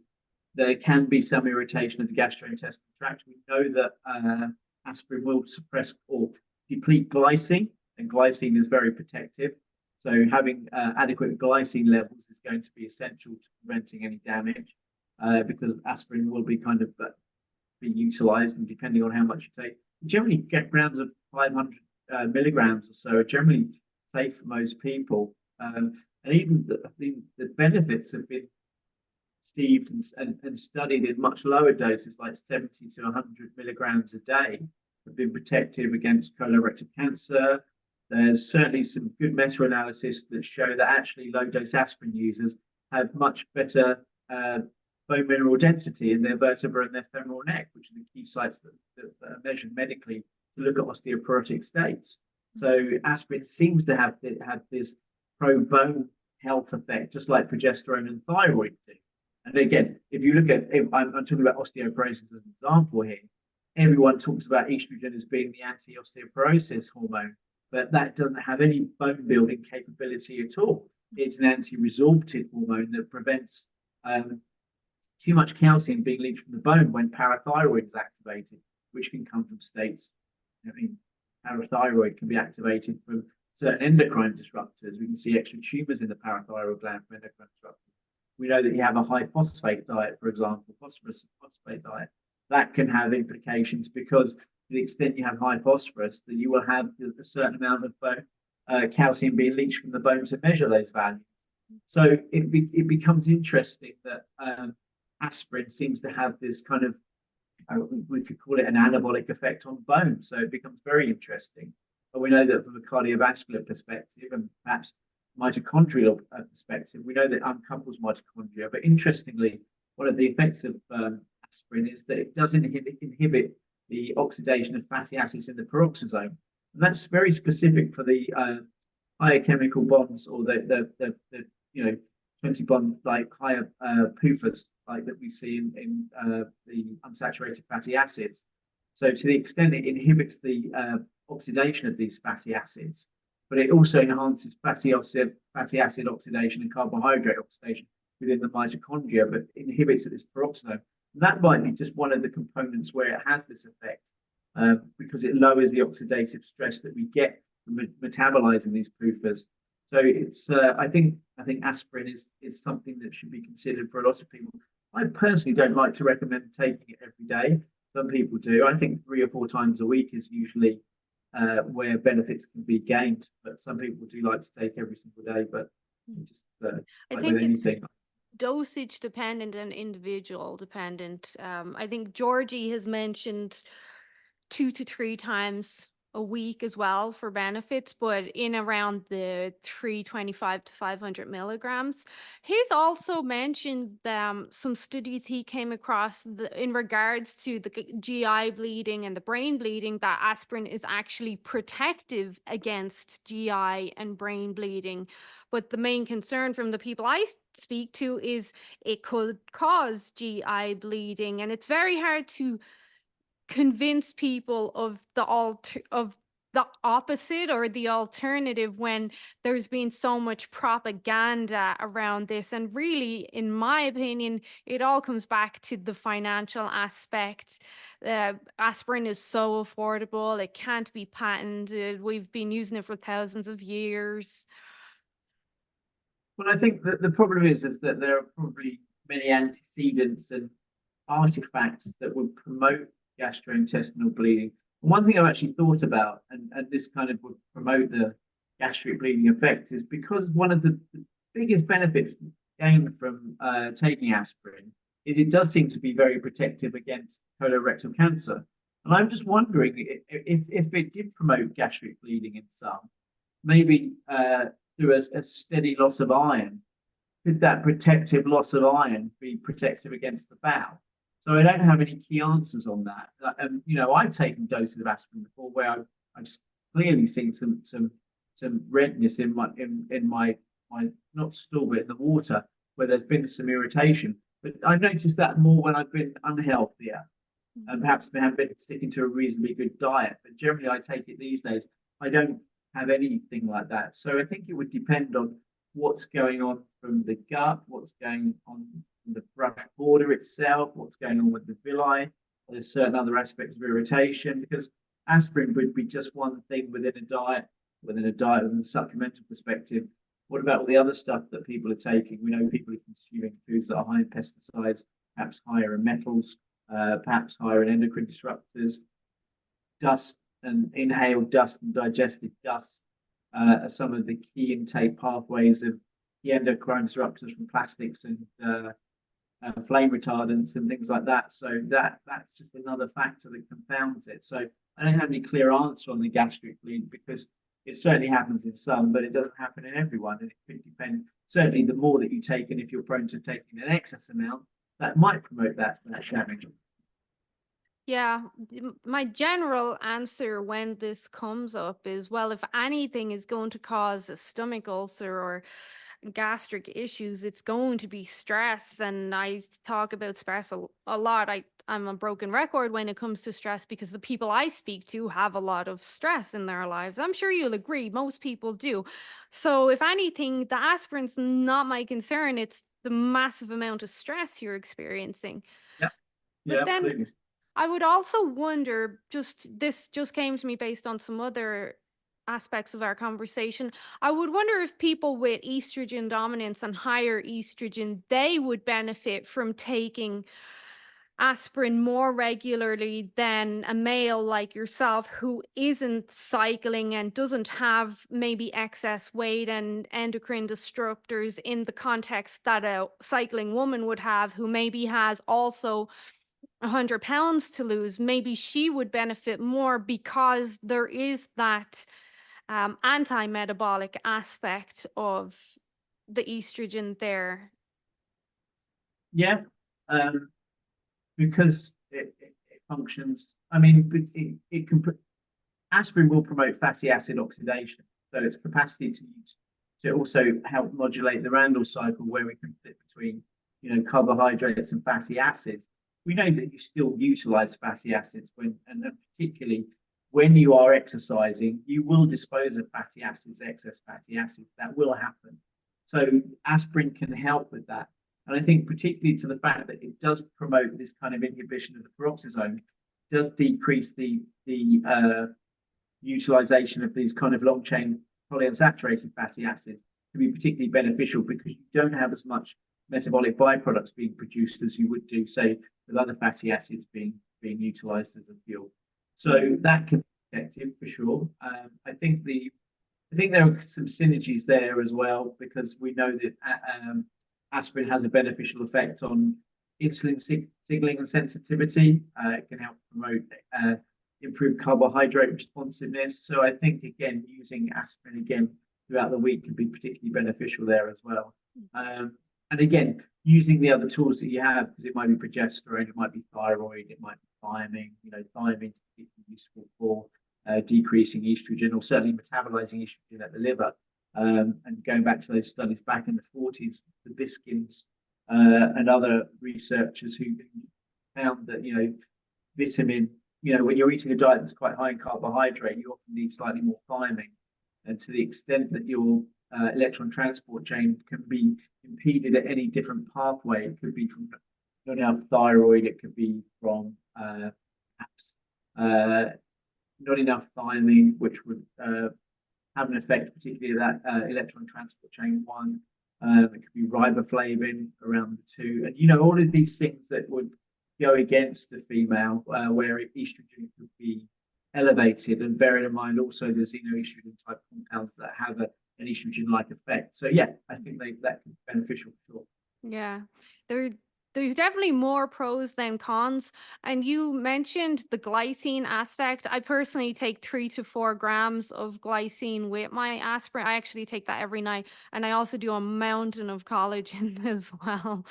there can be some irritation of the gastrointestinal tract. We know that aspirin will suppress or deplete glycine, and glycine is very protective. So having adequate glycine levels is going to be essential to preventing any damage, because aspirin will be kind of be utilized, and depending on how much you take, you generally get grams of 500 milligrams or so are generally safe for most people. And even the benefits have been perceived and studied in much lower doses, like 70 to 100 milligrams a day. have been protective against colorectal cancer. There's certainly some good meta-analysis that show that actually low-dose aspirin users have much better bone mineral density in their vertebra and their femoral neck, which are the key sites that are measured medically to look at osteoporotic states. So aspirin seems to have this pro-bone health effect, just like progesterone and thyroid do. And again, if you look at, I'm talking about osteoporosis as an example here, everyone talks about estrogen as being the anti-osteoporosis hormone, but that doesn't have any bone building capability at all. It's an anti-resorptive hormone that prevents too much calcium being leached from the bone when parathyroid is activated, which can come from states. I mean, parathyroid can be activated from certain endocrine disruptors. We can see extra tumors in the parathyroid gland from endocrine disruptors. We know that you have a high phosphate diet, for example, phosphorus phosphate diet. That can have implications because to the extent you have high phosphorus, that you will have a certain amount of bone, calcium being leached from the bone to measure those values. So it becomes interesting that aspirin seems to have this kind of, we could call it an anabolic effect on bone. So it becomes very interesting. But we know that from a cardiovascular perspective and perhaps mitochondrial perspective, we know that uncouples mitochondria. But interestingly, one of the effects of aspirin is that it does inhibit the oxidation of fatty acids in the peroxisome. And that's very specific for the higher chemical bonds or the 20 bond like higher PUFAs like that we see in the unsaturated fatty acids. So to the extent it inhibits the oxidation of these fatty acids, but it also enhances fatty acid oxidation and carbohydrate oxidation within the mitochondria, but inhibits at this peroxisome. And that might be just one of the components where it has this effect because it lowers the oxidative stress that we get from metabolizing these PUFAs. So it's I think aspirin is something that should be considered for a lot of people. I personally don't like to recommend taking it every day. Some people do. I think 3 or 4 times a week is usually where benefits can be gained. But some people do like to take every single day. But just I like think with anything. dosage dependent and individual dependent. I think Georgie has mentioned 2 to 3 times a week as well for benefits, but in around the 325 to 500 milligrams. He's also mentioned some studies he came across in regards to the GI bleeding and the brain bleeding, that aspirin is actually protective against GI and brain bleeding. But the main concern from the people I speak to is it could cause GI bleeding, and it's very hard to convince people of the opposite or the alternative when there's been so much propaganda around this. And really, in my opinion, it all comes back to the financial aspect. Aspirin is so affordable, it can't be patented, we've been using it for thousands of years. Well, I think that the problem is that there are probably many antecedents and artifacts that would promote gastrointestinal bleeding. And one thing I've actually thought about, and this kind of would promote the gastric bleeding effect, is because one of the biggest benefits gained from taking aspirin is it does seem to be very protective against colorectal cancer. And I'm just wondering if it did promote gastric bleeding in some, maybe through a steady loss of iron, could that protective loss of iron be protective against the bowel? So I don't have any key answers on that. And I've taken doses of aspirin before where I've clearly seen some redness in my not stool but in the water where there's been some irritation. But I've noticed that more when I've been unhealthier and perhaps I haven't been sticking to a reasonably good diet. But generally, I take it these days. I don't have anything like that. So I think it would depend on what's going on from the gut, what's going on from the brush border itself, what's going on with the villi. There's certain other aspects of irritation because aspirin would be just one thing within a diet, from a supplemental perspective. What about all the other stuff that people are taking? We know people are consuming foods that are high in pesticides, perhaps higher in metals, perhaps higher in endocrine disruptors, dust and inhaled dust and digested dust are some of the key intake pathways of the endocrine disruptors from plastics and flame retardants and things like that. So that's just another factor that confounds it. So I don't have any clear answer on the gastric bleed because it certainly happens in some, but it doesn't happen in everyone. And it could depend. Certainly, the more that you take, and if you're prone to taking an excess amount, that might promote that damage. Yeah, my general answer when this comes up is, well, if anything is going to cause a stomach ulcer or gastric issues, it's going to be stress. And I talk about stress a lot. I'm a broken record when it comes to stress because the people I speak to have a lot of stress in their lives. I'm sure you'll agree, most people do. So, if anything, the aspirin's not my concern. It's the massive amount of stress you're experiencing. Yeah, yeah, But then absolutely. I would also wonder, this just came to me based on some other aspects of our conversation. I would wonder if people with estrogen dominance and higher estrogen, they would benefit from taking aspirin more regularly than a male like yourself who isn't cycling and doesn't have maybe excess weight and endocrine disruptors in the context that a cycling woman would have, who maybe has also 100 pounds to lose. Maybe she would benefit more because there is that anti-metabolic aspect of the estrogen there. Yeah, um, because it functions. I mean, it can put aspirin will promote fatty acid oxidation, so its capacity to also help modulate the Randall cycle, where we can flip between carbohydrates and fatty acids. We know that you still utilize fatty acids and particularly when you are exercising, you will dispose of fatty acids, excess fatty acids. That will happen. So aspirin can help with that. And I think particularly to the fact that it does promote this kind of inhibition of the peroxisome, does decrease the utilization of these kind of long chain polyunsaturated fatty acids, can be particularly beneficial because you don't have as much metabolic byproducts being produced as you would do, say, with other fatty acids being utilized as a fuel. So that can be effective for sure. I think there are some synergies there as well because we know that aspirin has a beneficial effect on insulin signaling and sensitivity. It can help promote improve carbohydrate responsiveness. So I think again, using aspirin again throughout the week can be particularly beneficial there as well. And again, using the other tools that you have, because it might be progesterone, it might be thyroid, it might be thiamine. Thiamine is particularly useful for decreasing estrogen or certainly metabolizing estrogen at the liver. And going back to those studies back in the 40s, the Biskins and other researchers who found that vitamin, when you're eating a diet that's quite high in carbohydrate, you often need slightly more thiamine. And to the extent that your electron transport chain can be impeded at any different pathway, it could be from not enough thyroid, it could be from perhaps not enough thiamine, which would have an effect, particularly that electron transport chain one. It could be riboflavin around the two, and all of these things that would go against the female, where estrogen could be elevated, and bearing in mind also the xenoestrogen type compounds that have an estrogen-like effect. So yeah, I think that can be beneficial for sure. Yeah, there's definitely more pros than cons. And you mentioned the glycine aspect. I personally take 3 to 4 grams of glycine with my aspirin. I actually take that every night, and I also do a mountain of collagen as well.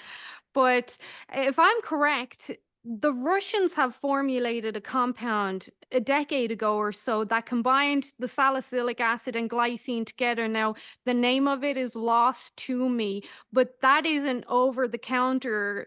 But if I'm correct, the Russians have formulated a compound a decade ago or so that combined the salicylic acid and glycine together. Now, the name of it is lost to me, but that is an over the counter,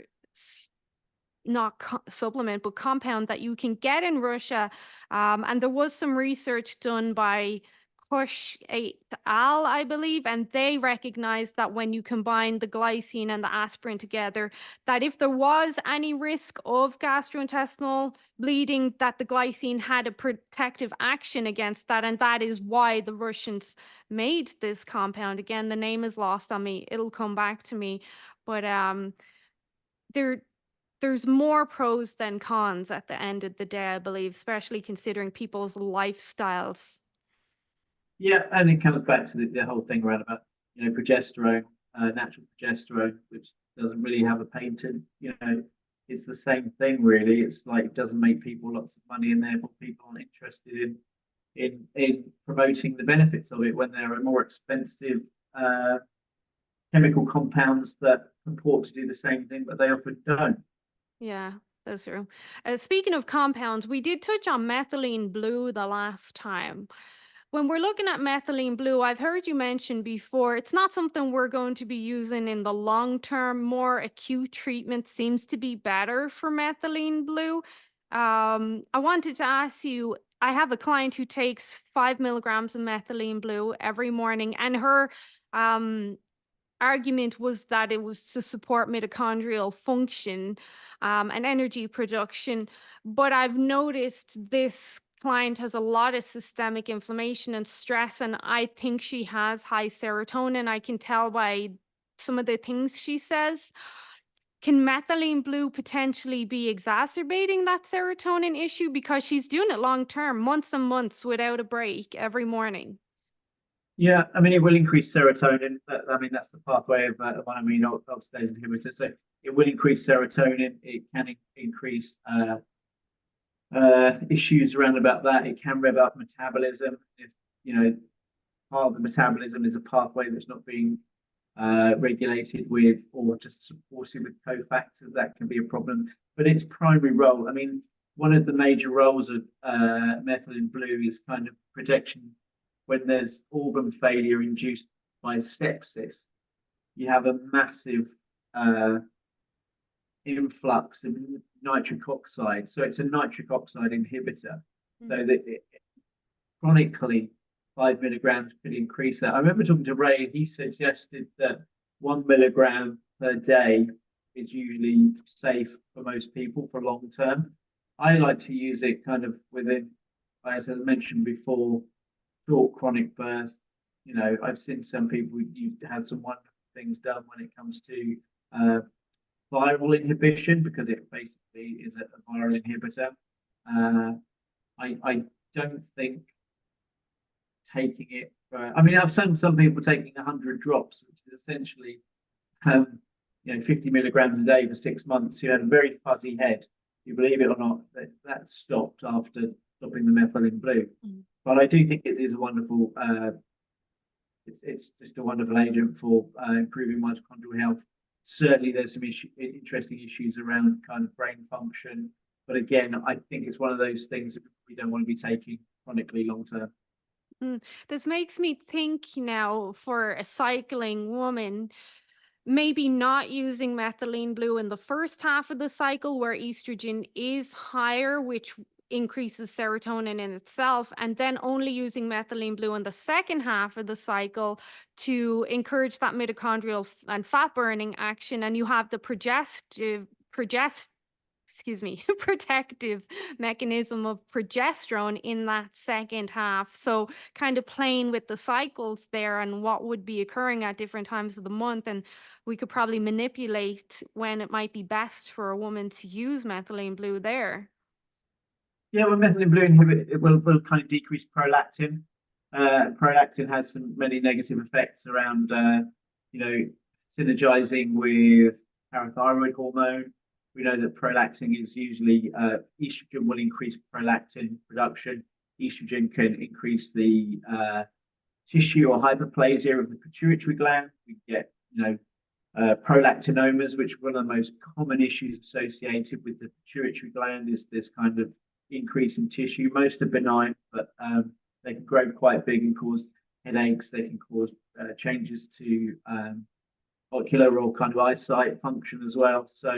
not supplement, but compound that you can get in Russia. And there was some research done by Kush et al., I believe, and they recognized that when you combine the glycine and the aspirin together, that if there was any risk of gastrointestinal bleeding, that the glycine had a protective action against that, and that is why the Russians made this compound. Again, the name is lost on me; it'll come back to me, but there there's more pros than cons at the end of the day, I believe, especially considering people's lifestyles. Yeah, and it comes back to the whole thing around about progesterone. natural progesterone, which doesn't really have a patent. It's the same thing really. It's like it doesn't make people lots of money, and therefore people aren't interested in promoting the benefits of it when there are more expensive chemical compounds that purport to do the same thing, but they often don't. Yeah, that's true. Speaking of compounds, we did touch on methylene blue the last time. When we're looking at methylene blue, I've heard you mention before, it's not something we're going to be using in the long term. More acute treatment seems to be better for methylene blue. I wanted to ask you, I have a client who takes 5 milligrams of methylene blue every morning, and her um, argument was that it was to support mitochondrial function and energy production. But I've noticed this client has a lot of systemic inflammation and stress, and I think she has high serotonin. I can tell by some of the things she says. Can methylene blue potentially be exacerbating that serotonin issue because she's doing it long term, months and months without a break every morning? Yeah, I mean, it will increase serotonin. I mean, that's the pathway of one amino oxidase inhibitor. So it will increase serotonin. It can increase issues around about that. It can rev up metabolism. If part of the metabolism is a pathway that's not being regulated with or just supported with cofactors, that can be a problem. But its primary role, I mean, one of the major roles of methylene blue is kind of protection when there's organ failure induced by sepsis. You have a massive influx of nitric oxide. So it's a nitric oxide inhibitor. So that chronically 5 milligrams could increase that. I remember talking to Ray, and he suggested that 1 milligram per day is usually safe for most people for long term. I like to use it kind of within, as I mentioned before, short chronic bursts. I've seen some people you had some wonderful things done when it comes to viral inhibition, because it basically is a viral inhibitor. I don't think taking it. I mean, I've seen some people taking 100 drops, which is essentially 50 milligrams a day for 6 months. Who had a very fuzzy head. You believe it or not, that stopped after stopping the methylene blue. But I do think it is a wonderful. It's just a wonderful agent for improving mitochondrial health. Certainly, there's some interesting issues around kind of brain function. But again, I think it's one of those things that we don't want to be taking chronically long term. This makes me think now for a cycling woman, maybe not using methylene blue in the first half of the cycle where estrogen is higher, which increases serotonin in itself, and then only using methylene blue in the second half of the cycle to encourage that and fat burning action. And you have the excuse me, protective mechanism of progesterone in that second half. So, kind of playing with the cycles there and what would be occurring at different times of the month. And we could probably manipulate when it might be best for a woman to use methylene blue there. Yeah, well, methylene blue inhibit it will kind of decrease prolactin. Prolactin has many negative effects around, synergizing with parathyroid hormone. We know that prolactin is usually estrogen will increase prolactin production. Estrogen can increase the tissue or hyperplasia of the pituitary gland. We get, prolactinomas, which are one of the most common issues associated with the pituitary gland, is this kind of increase in tissue. Most are benign, but they can grow quite big and cause headaches. They can cause changes to ocular or kind of eyesight function as well. So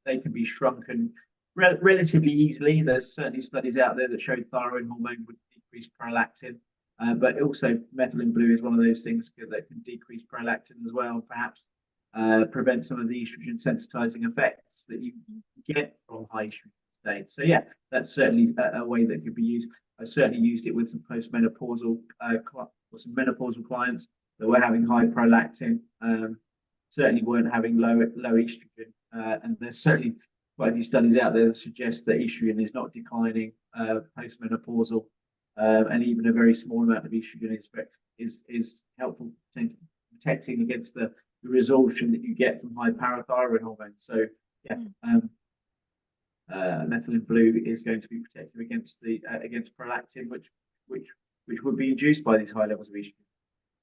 they can be shrunken relatively easily. There's certainly studies out there that show thyroid hormone would decrease prolactin, but also methylene blue is one of those things that can decrease prolactin as well, perhaps prevent some of the estrogen sensitizing effects that you get from high estrogen states. So yeah, that's certainly a way that could be used. I certainly used it with some postmenopausal or some menopausal clients that were having high prolactin, certainly weren't having low estrogen, and there's certainly quite a few studies out there that suggest that estrogen is not declining postmenopausal, and even a very small amount of estrogen is helpful protecting against the resorption that you get from high parathyroid hormone. So yeah, methylene blue is going to be protective against the against prolactin, which would be induced by these high levels of estrogen.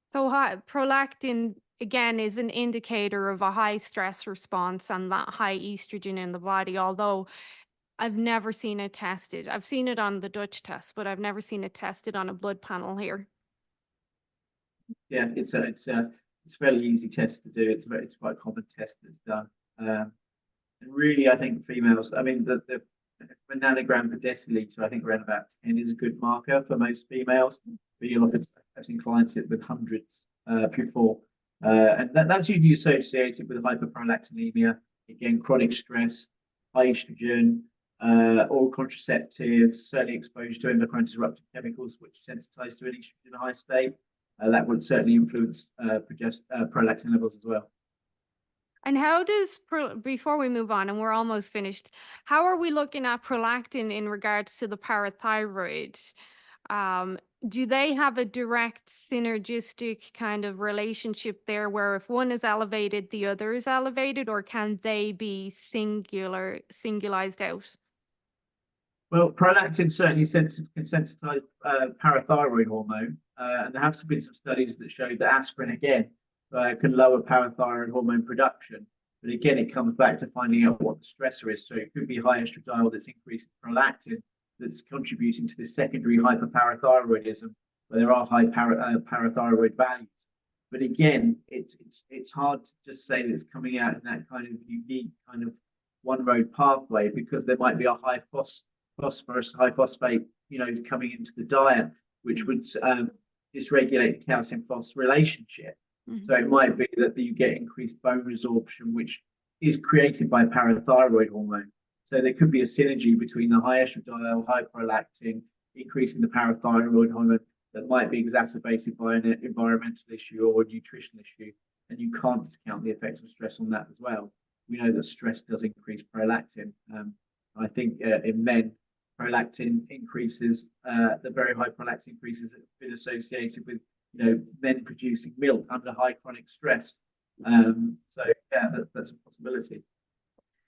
So prolactin again is an indicator of a high stress response and that high estrogen in the body. Although I've never seen it tested. I've seen it on the Dutch test, but I've never seen it tested on a blood panel here. Yeah, it's a fairly easy test to do. It's quite a common test that's done. And really, I think females. I mean, the nanogram per deciliter, I think around about 10 is a good marker for most females. But you'll often I've seen clients with hundreds before, and that's usually associated with hyperprolactinemia. Again, chronic stress, high estrogen, oral contraceptives, certainly exposure to endocrine disruptive chemicals, which sensitize to an estrogen high state. That would certainly influence prolactin levels as well. And how does, before we move on, and we're almost finished, how are we looking at prolactin in regards to the parathyroid? Do they have a direct synergistic kind of relationship there where if one is elevated, the other is elevated, or can they be singularized out? Well, prolactin certainly can sensitize parathyroid hormone, and there have been some studies that show that aspirin again can lower parathyroid hormone production. But again, it comes back to finding out what the stressor is. So it could be high estradiol that's increasing prolactin that's contributing to the secondary hyperparathyroidism, where there are high parathyroid values. But again, it's hard to just say that it's coming out in that kind of unique kind of one road pathway, because there might be a high phosphorus, high phosphate, coming into the diet, which would dysregulate the calcium phos relationship. So it might be that you get increased bone resorption, which is created by parathyroid hormone. So there could be a synergy between the high estradiol, high prolactin, increasing the parathyroid hormone, that might be exacerbated by an environmental issue or a nutritional issue. And you can't discount the effects of stress on that as well. We know that stress does increase prolactin. I think in men, prolactin increases, the very high prolactin increases have been associated with men producing milk under high chronic stress. So yeah, that's a possibility.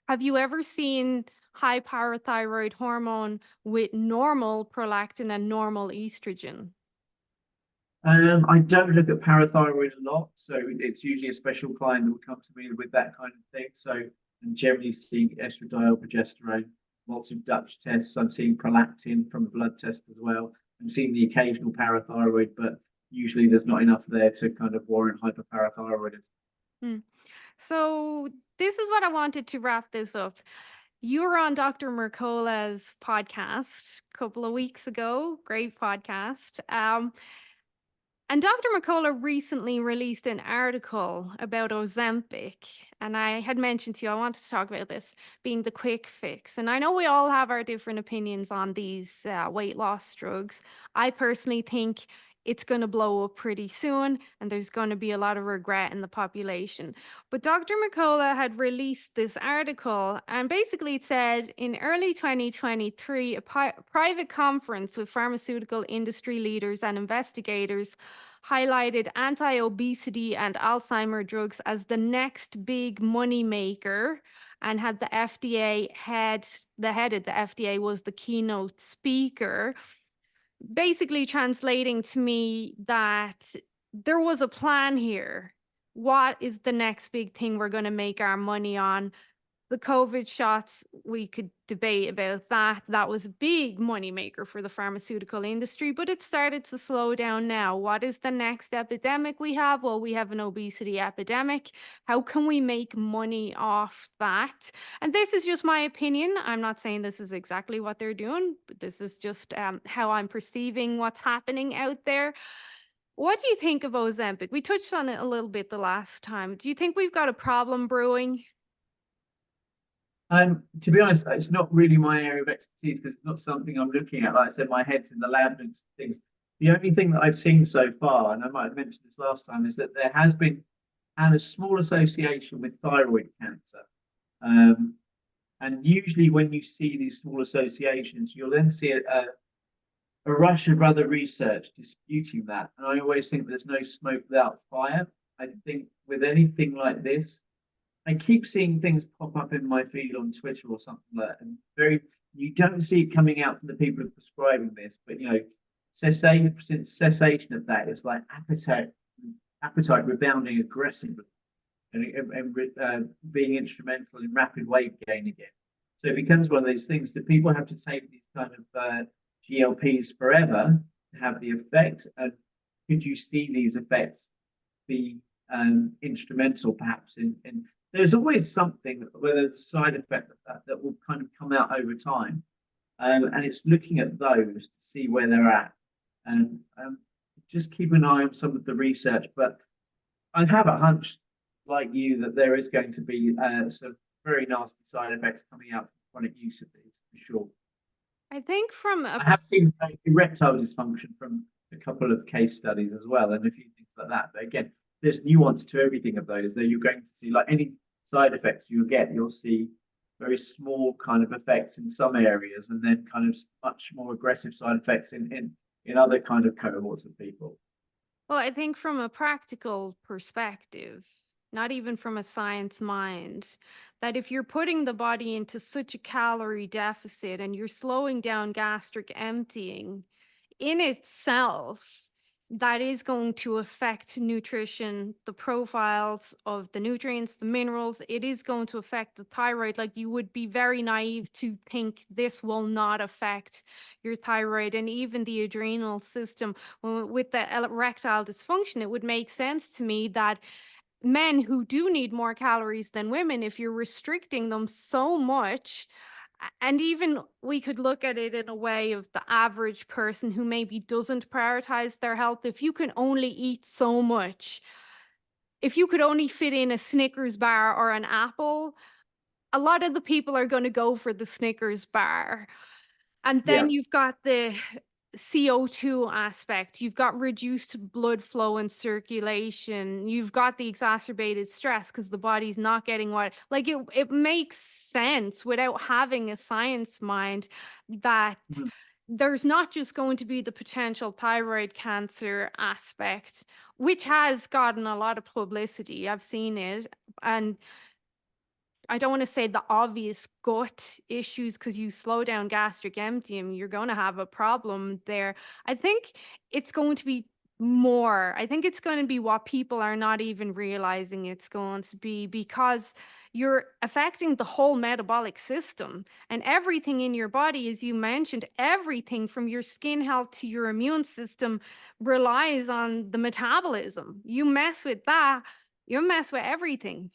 Have you ever seen high parathyroid hormone with normal prolactin and normal estrogen? I don't look at parathyroid a lot, so it's usually a special client that will come to me with that kind of thing. So I'm generally seeing estradiol, progesterone, lots of Dutch tests. I'm seeing prolactin from a blood test as well. I'm seeing the occasional parathyroid, but usually there's not enough there to kind of warrant hyperparathyroidism. So this is what I wanted to wrap this up. You were on Dr. Mercola's podcast a couple of weeks ago. Great podcast. And Dr. Mercola recently released an article about Ozempic. And I had mentioned to you, I wanted to talk about this being the quick fix. And I know we all have our different opinions on these weight loss drugs. I personally think it's going to blow up pretty soon and there's going to be a lot of regret in the population. But Dr. Mercola had released this article and basically it said in early 2023, a private conference with pharmaceutical industry leaders and investigators highlighted anti-obesity and Alzheimer drugs as the next big money maker and had the head of the FDA was the keynote speaker, basically translating to me that there was a plan here. What is the next big thing we're going to make our money on? The COVID shots, we could debate about that. That was a big moneymaker for the pharmaceutical industry, but it started to slow down now. What is the next epidemic we have? Well, we have an obesity epidemic. How can we make money off that? And this is just my opinion. I'm not saying this is exactly what they're doing, but this is just how I'm perceiving what's happening out there. What do you think of Ozempic? We touched on it a little bit the last time. Do you think we've got a problem brewing? To be honest, it's not really my area of expertise because it's not something I'm looking at. Like I said, my head's in the lab and things. The only thing that I've seen so far, and I might have mentioned this last time, is that there has been a small association with thyroid cancer. And usually when you see these small associations, you'll then see a rush of other research disputing that. And I always think there's no smoke without fire. I think with anything like this, I keep seeing things pop up in my feed on Twitter or something like that, and you don't see it coming out from the people who are prescribing this, but cessation of that is like appetite rebounding aggressively and being instrumental in rapid weight gain again. So it becomes one of those things that people have to take these kind of GLPs forever to have the effect. And could you see these effects be instrumental perhaps in there's always something, whether it's a side effect of that will kind of come out over time. And it's looking at those to see where they're at and just keep an eye on some of the research. But I have a hunch, like you, that there is going to be some very nasty side effects coming out from chronic use of these, for sure. I think from I a have seen erectile dysfunction from a couple of case studies as well, and a few things like that. But again, there's nuance to everything of those. That you're going to see, like any side effects you'll see very small kind of effects in some areas, and then kind of much more aggressive side effects in other kind of cohorts of people. Well, I think from a practical perspective, not even from a science mind, that if you're putting the body into such a calorie deficit and you're slowing down gastric emptying, in itself, that is going to affect nutrition, the profiles of the nutrients, the minerals. It is going to affect the thyroid. Like, you would be very naive to think this will not affect your thyroid and even the adrenal system. With the erectile dysfunction, it would make sense to me that men who do need more calories than women, if you're restricting them so much, and even we could look at it in a way of the average person who maybe doesn't prioritize their health. If you can only eat so much, if you could only fit in a Snickers bar or an apple, a lot of the people are going to go for the Snickers bar. And Yeah. then you've got the CO2 aspect, you've got reduced blood flow and circulation, you've got the exacerbated stress because the body's not getting what, like, it makes sense without having a science mind that Mhm. there's not just going to be the potential thyroid cancer aspect, which has gotten a lot of publicity. I've seen it. And I don't want to say the obvious gut issues, because you slow down gastric emptying, you're going to have a problem there. I think it's going to be more. I think it's going to be what people are not even realizing it's going to be, because you're affecting the whole metabolic system and everything in your body. As you mentioned, everything from your skin health to your immune system relies on the metabolism. You mess with that, you mess with everything.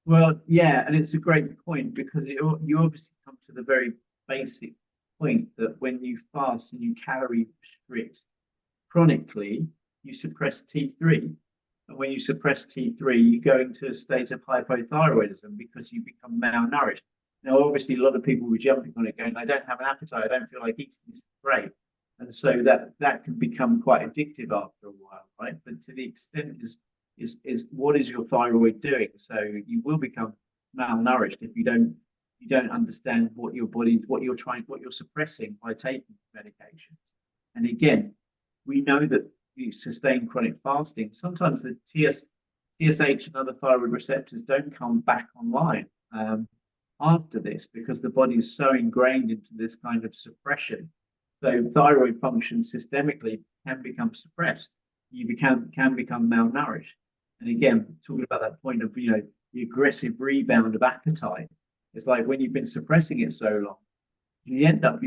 Well, yeah, and it's a great point because you obviously come to the very basic point that when you fast and you calorie restrict chronically, you suppress T3. And when you suppress T3, you go into a state of hypothyroidism because you become malnourished. Now, obviously, a lot of people were jumping on it going, I don't have an appetite, I don't feel like eating, this is great. And so that can become quite addictive after a while, right? But to the extent is what is your thyroid doing? So you will become malnourished if you don't understand what your body, what you're suppressing by taking medications. And again, we know that you sustain chronic fasting. Sometimes the TSH and other thyroid receptors don't come back online after this because the body is so ingrained into this kind of suppression. So thyroid function systemically can become suppressed. You can become malnourished. And again, talking about that point of the aggressive rebound of appetite, it's like when you've been suppressing it so long, you'll end up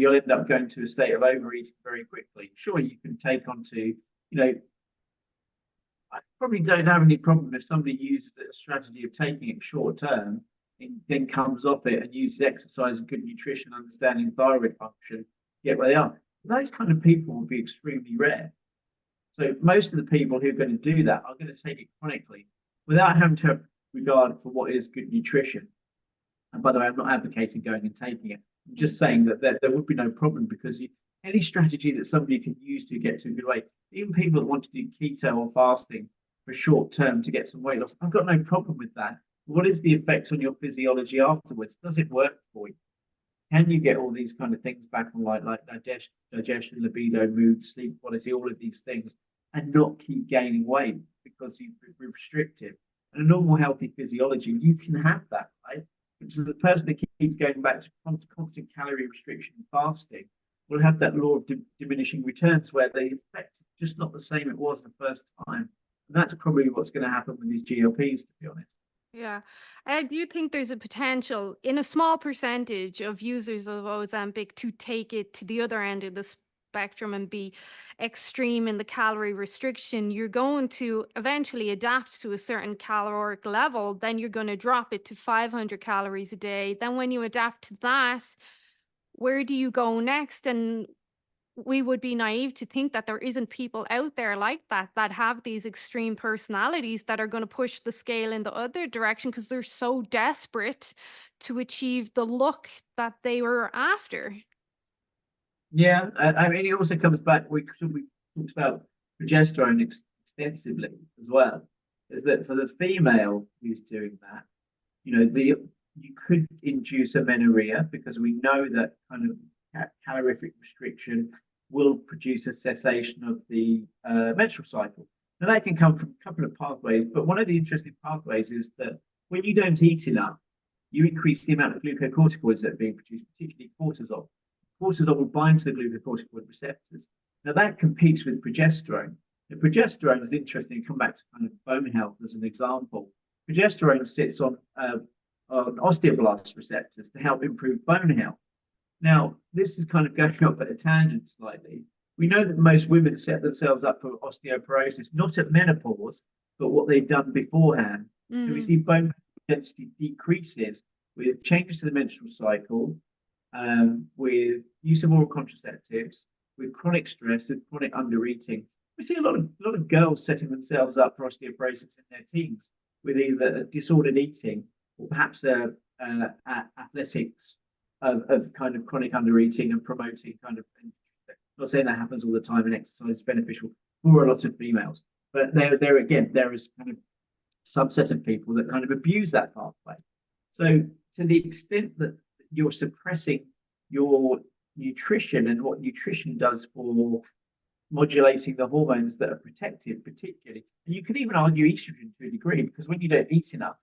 going to a state of overeating very quickly. Sure, you can take on to, I probably don't have any problem if somebody uses a strategy of taking it short term and then comes off it and uses exercise and good nutrition, understanding thyroid function, get where they are. Those kind of people will be extremely rare. So most of the people who are going to do that are going to take it chronically without having to have regard for what is good nutrition. And by the way, I'm not advocating going and taking it. I'm just saying that there would be no problem because any strategy that somebody can use to get to a good weight, even people that want to do keto or fasting for short term to get some weight loss, I've got no problem with that. What is the effect on your physiology afterwards? Does it work for you? Can you get all these kind of things back on like digestion, libido, mood, sleep quality, all of these things, and not keep gaining weight? because you've been restricted. And a normal healthy physiology, you can have that, right? Which is the person that keeps going back to constant calorie restriction and fasting will have that law of diminishing returns where the effect is just not the same it was the first time. And that's probably what's going to happen with these GLPs, to be honest. Yeah. I do think there's a potential in a small percentage of users of Ozempic to take it to the other end of the spectrum and be extreme in the calorie restriction. You're going to eventually adapt to a certain caloric level, then you're going to drop it to 500 calories a day. Then, when you adapt to that, where do you go next? And we would be naive to think that there isn't people out there like that that have these extreme personalities that are going to push the scale in the other direction because they're so desperate to achieve the look that they were after. Yeah, I mean, it also comes back. We talked about progesterone extensively as well. Is that for the female who's doing that, you could induce amenorrhea because we know that kind of calorific restriction will produce a cessation of the menstrual cycle. Now that can come from a couple of pathways, but one of the interesting pathways is that when you don't eat enough, you increase the amount of glucocorticoids that are being produced, particularly cortisol. Cortisol will bind to the glucocorticoid receptors. Now that competes with progesterone. The progesterone is interesting. Come back to kind of bone health as an example. Progesterone sits on osteoblast receptors to help improve bone health. Now, this is kind of going off at a tangent slightly. We know that most women set themselves up for osteoporosis, not at menopause, but what they've done beforehand. So we see bone density decreases with changes to the menstrual cycle, with use of oral contraceptives, with chronic stress, with chronic undereating. We see a lot of girls setting themselves up for osteoporosis in their teens with either disordered eating or perhaps athletics of kind of chronic undereating and promoting kind of. I'm not saying that happens all the time and exercise is beneficial for a lot of females, but there again, there is kind of subset of people that kind of abuse that pathway. So to the extent that you're suppressing your nutrition and what nutrition does for modulating the hormones that are protective, particularly, and you can even argue estrogen to a degree, because when you don't eat enough,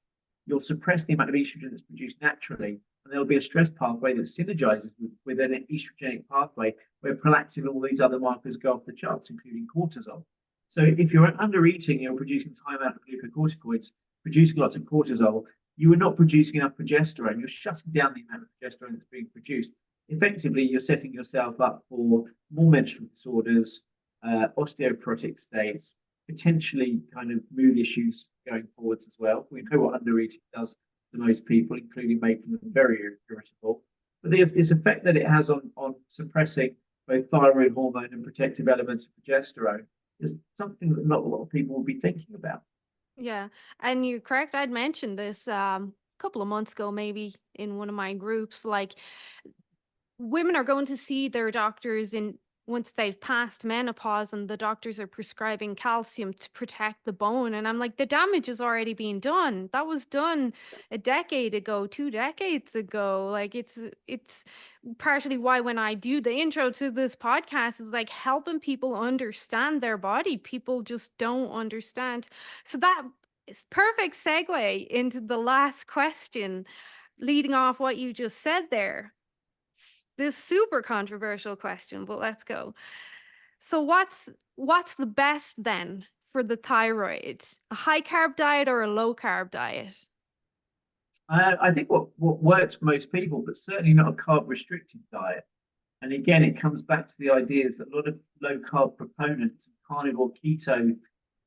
you'll suppress the amount of estrogen that's produced naturally, and there'll be a stress pathway that synergizes with an estrogenic pathway where prolactin and all these other markers go off the charts, including cortisol. So if you're under eating, you're producing high amount of glucocorticoids, producing lots of cortisol, you are not producing enough progesterone. You're shutting down the amount of progesterone that's being produced. Effectively, you're setting yourself up for more menstrual disorders, osteoporotic states, potentially kind of mood issues going forwards as well. We know what undereating does to most people, including making them very irritable. But this effect that it has on suppressing both thyroid hormone and protective elements of progesterone is something that not a lot of people will be thinking about. Yeah. And you're correct. I'd mentioned this a couple of months ago, maybe in one of my groups. Like, women are going to see their doctors in once they've passed menopause, and the doctors are prescribing calcium to protect the bone, and I'm like, the damage is already being done. That was done a decade ago, 2 decades ago. Like, it's partially why when I do the intro to this podcast is like helping people understand their body. People just don't understand. So that is perfect segue into the last question, leading off what you just said there. This super controversial question, but let's go. So what's the best then for the thyroid? A high carb diet or a low carb diet? I think what works for most people, but certainly not a carb restricted diet. And again, it comes back to the ideas that a lot of low carb proponents, carnivore keto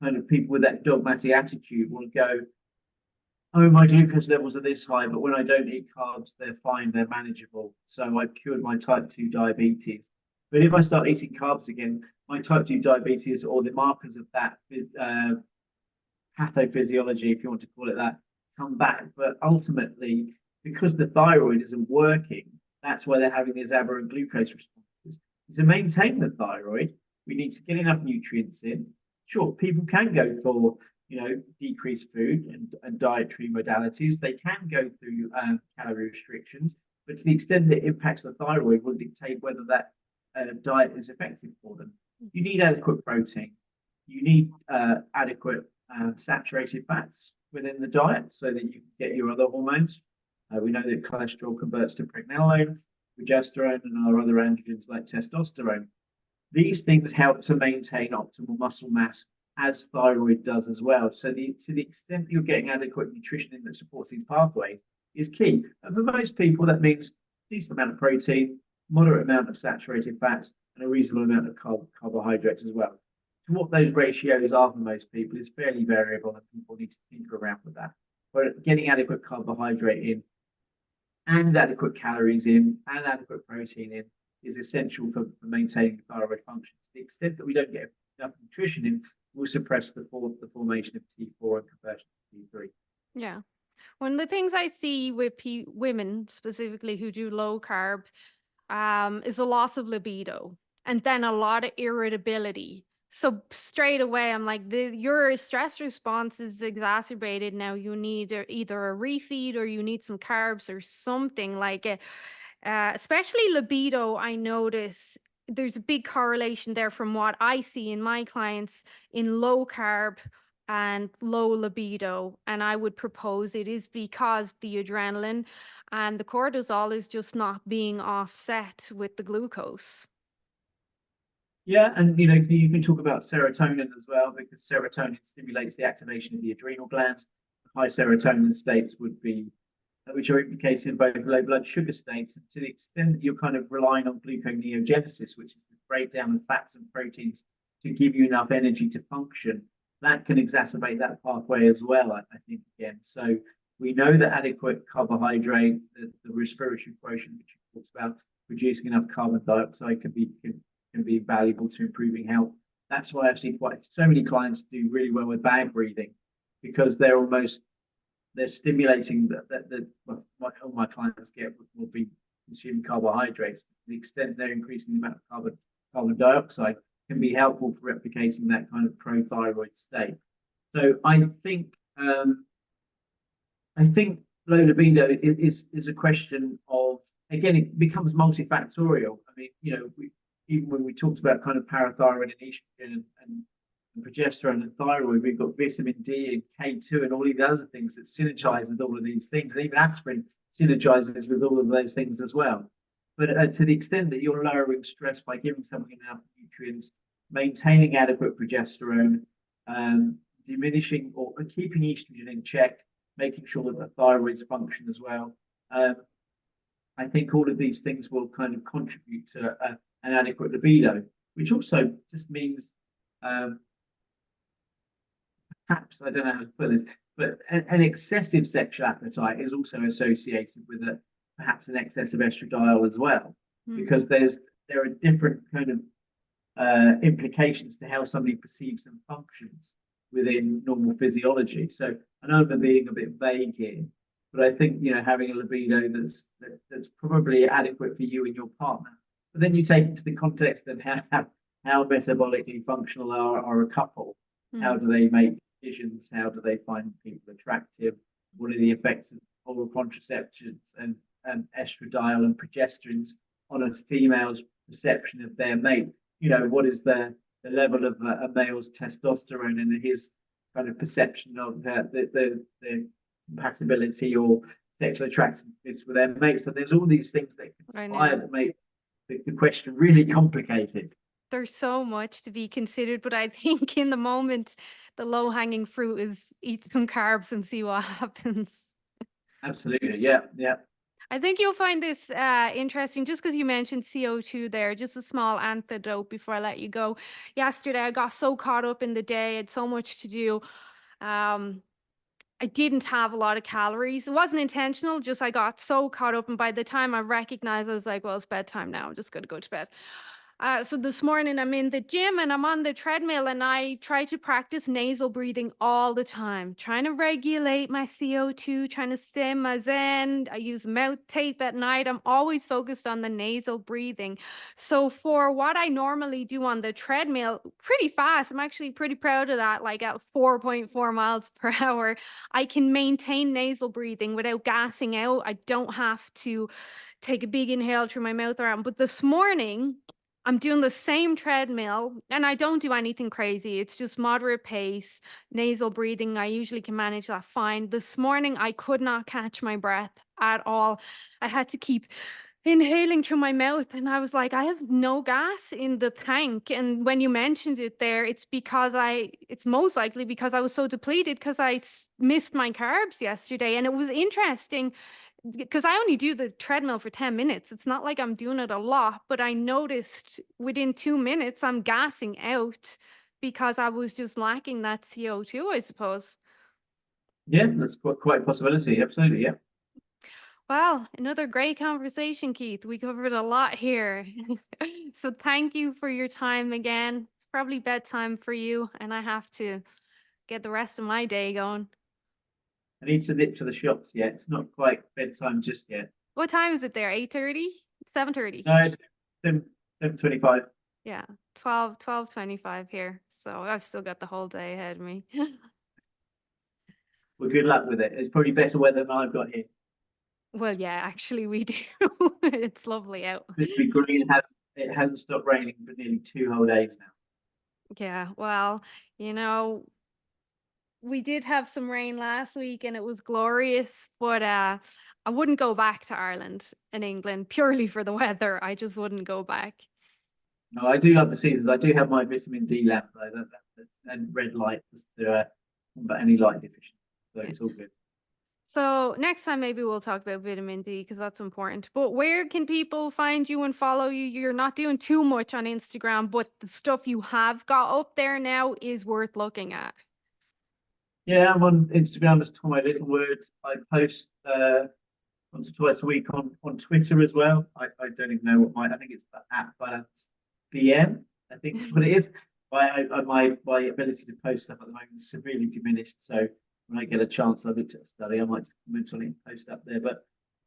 kind of people with that dogmatic attitude will go, oh, my glucose levels are this high, but when I don't eat carbs, they're fine, they're manageable. So I've cured my type 2 diabetes. But if I start eating carbs again, my type 2 diabetes or the markers of that pathophysiology, if you want to call it that, come back. But ultimately, because the thyroid isn't working, that's why they're having these aberrant glucose responses. To maintain the thyroid, we need to get enough nutrients in. Sure, people can go for decreased food and dietary modalities. They can go through calorie restrictions, but to the extent that it impacts the thyroid will dictate whether that diet is effective for them. You need adequate protein. You need adequate saturated fats within the diet so that you can get your other hormones. We know that cholesterol converts to pregnenolone, progesterone, and our other androgens like testosterone. These things help to maintain optimal muscle mass, as thyroid does as well. So to the extent that you're getting adequate nutrition in that supports these pathways is key. And for most people, that means a decent amount of protein, moderate amount of saturated fats, and a reasonable amount of carbohydrates as well. So what those ratios are for most people is fairly variable, and people need to tinker around with that. But getting adequate carbohydrate in and adequate calories in and adequate protein in is essential for maintaining thyroid function. To the extent that we don't get enough nutrition in, we'll suppress the formation of T4 and conversion to T3. Yeah. One of the things I see with women specifically who do low carb is a loss of libido and then a lot of irritability. So straight away, I'm like, your stress response is exacerbated now. You need either a refeed or you need some carbs or something like it. Especially libido, I notice there's a big correlation there from what I see in my clients in low carb and low libido. And I would propose it is because the adrenaline and the cortisol is just not being offset with the glucose. Yeah, and you can talk about serotonin as well, because serotonin stimulates the activation of the adrenal glands. High serotonin states would be, which are implicated in both low blood sugar states. And to the extent that you're kind of relying on gluconeogenesis, which is the breakdown of fats and proteins to give you enough energy to function, that can exacerbate that pathway as well, I think, again. So we know that adequate carbohydrate, the respiratory quotient, which you talked about, producing enough carbon dioxide can be valuable to improving health. That's why I've seen quite so many clients do really well with bag breathing, because they're stimulating that all my clients get will be consuming carbohydrates. To the extent they're increasing the amount of carbon dioxide can be helpful for replicating that kind of prothyroid state. So I think low libido is a question of, again, it becomes multifactorial. I mean, even when we talked about kind of parathyroid and estrogen and progesterone and thyroid, we've got vitamin D and K2 and all these other things that synergize with all of these things. And even aspirin synergizes with all of those things as well. But to the extent that you're lowering stress by giving somebody enough nutrients, maintaining adequate progesterone, diminishing or keeping estrogen in check, making sure that the thyroids function as well. I think all of these things will kind of contribute to an adequate libido, which also just means perhaps, I don't know how to put this, but an excessive sexual appetite is also associated with perhaps an excess of estradiol as well, because there are different kind of implications to how somebody perceives and functions within normal physiology. So I know I'm being a bit vague here, but I think having a libido that's probably adequate for you and your partner. But then you take into the context of how metabolically functional are a couple. How do they make decisions? How do they find people attractive? What are the effects of oral contraceptions and estradiol and progesterones on a female's perception of their mate? What is the level of a male's testosterone and his kind of perception of the compatibility or sexual attractiveness with their mates? So there's all these things that conspire that make the question really complicated. There's so much to be considered, but I think in the moment, the low hanging fruit is eat some carbs and see what happens. Absolutely. Yeah. Yeah. I think you'll find this interesting just because you mentioned CO2 there. Just a small antidote before I let you go. Yesterday, I got so caught up in the day, I had so much to do. Um, I didn't have a lot of calories. It wasn't intentional, just I got so caught up. And by the time I recognized, I was like, well, it's bedtime now. I'm just going to go to bed. So this morning I'm in the gym and I'm on the treadmill and I try to practice nasal breathing all the time, trying to regulate my CO2, trying to stay my zen. I use mouth tape at night. I'm always focused on the nasal breathing. So for what I normally do on the treadmill, pretty fast, I'm actually pretty proud of that, like at 4.4 miles per hour, I can maintain nasal breathing without gassing out. I don't have to take a big inhale through my mouth around. But this morning, I'm doing the same treadmill and I don't do anything crazy. It's just moderate pace, nasal breathing. I usually can manage that fine. This morning, I could not catch my breath at all. I had to keep inhaling through my mouth. And I was like, I have no gas in the tank. And when you mentioned it there, it's most likely because I was so depleted because missed my carbs yesterday. And it was interesting because I only do the treadmill for 10 minutes. It's not like I'm doing it a lot, but I noticed within 2 minutes I'm gassing out because I was just lacking that CO2, I suppose. Yeah, that's quite a possibility. Absolutely. Yeah. Well, another great conversation, Keith. We covered a lot here. So thank you for your time again. It's probably bedtime for you, and I have to get the rest of my day going. I need to nip to the shops yet. It's not quite bedtime just yet. What time is it there? 8:30? 7:30? No, it's 7:25. Yeah, 12:25 here. So I've still got the whole day ahead of me. Well, good luck with it. It's probably better weather than I've got here. Well, yeah, actually we do. It's lovely out. The degree it hasn't stopped raining for nearly 2 whole days now. Yeah, well, you know, we did have some rain last week and it was glorious, but I wouldn't go back to Ireland and England purely for the weather. I just wouldn't go back. No, I do love the seasons. I do have my vitamin D lamp though, and red light just to combat any light deficiency. So Yeah. it's all good. So next time maybe we'll talk about vitamin D because that's important. But where can people find you and follow you? You're not doing too much on Instagram, but the stuff you have got up there now is worth looking at. Yeah, I'm on Instagram as Tom Littlewood. I post once or twice a week on Twitter as well. I don't even know I think it's at balance BM. I think is what it is. My ability to post stuff at the moment is severely diminished. So when I get a chance, I look at a study, I might just comment on it and post up there. But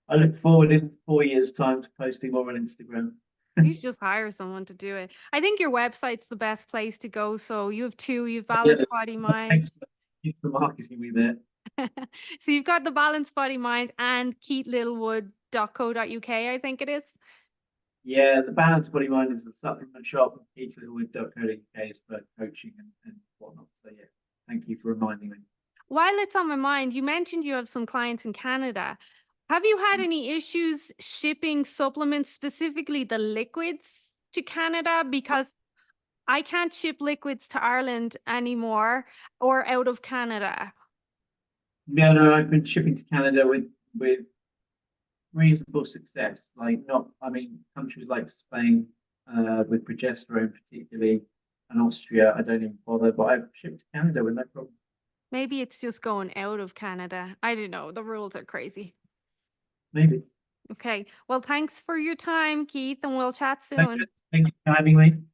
I look forward in 4 years' time to posting more on Instagram. You should just hire someone to do it. I think your website's the best place to go. So you have two, you've Yeah, Balanced Body Mind. thanks for marketing me there. So you've got the Balanced Body Mind and keithlittlewood.co.uk, I think it is. Yeah, the Balance Body Mind is the supplement shop. Keith Littlewood.co.uk is for coaching and whatnot. So yeah, thank you for reminding me. While it's on my mind, you mentioned you have some clients in Canada. Have you had any issues shipping supplements, specifically the liquids, to Canada? Because I can't ship liquids to Ireland anymore or out of Canada. Yeah, no, I've been shipping to Canada with reasonable success. Like not, I mean, countries like Spain, with progesterone particularly, and Austria, I don't even bother. But I've shipped to Canada with no problem. Maybe it's just going out of Canada. I don't know. The rules are crazy. Maybe. Okay. Well, thanks for your time, Keith, and we'll chat Thank you, soon. thank you for having me.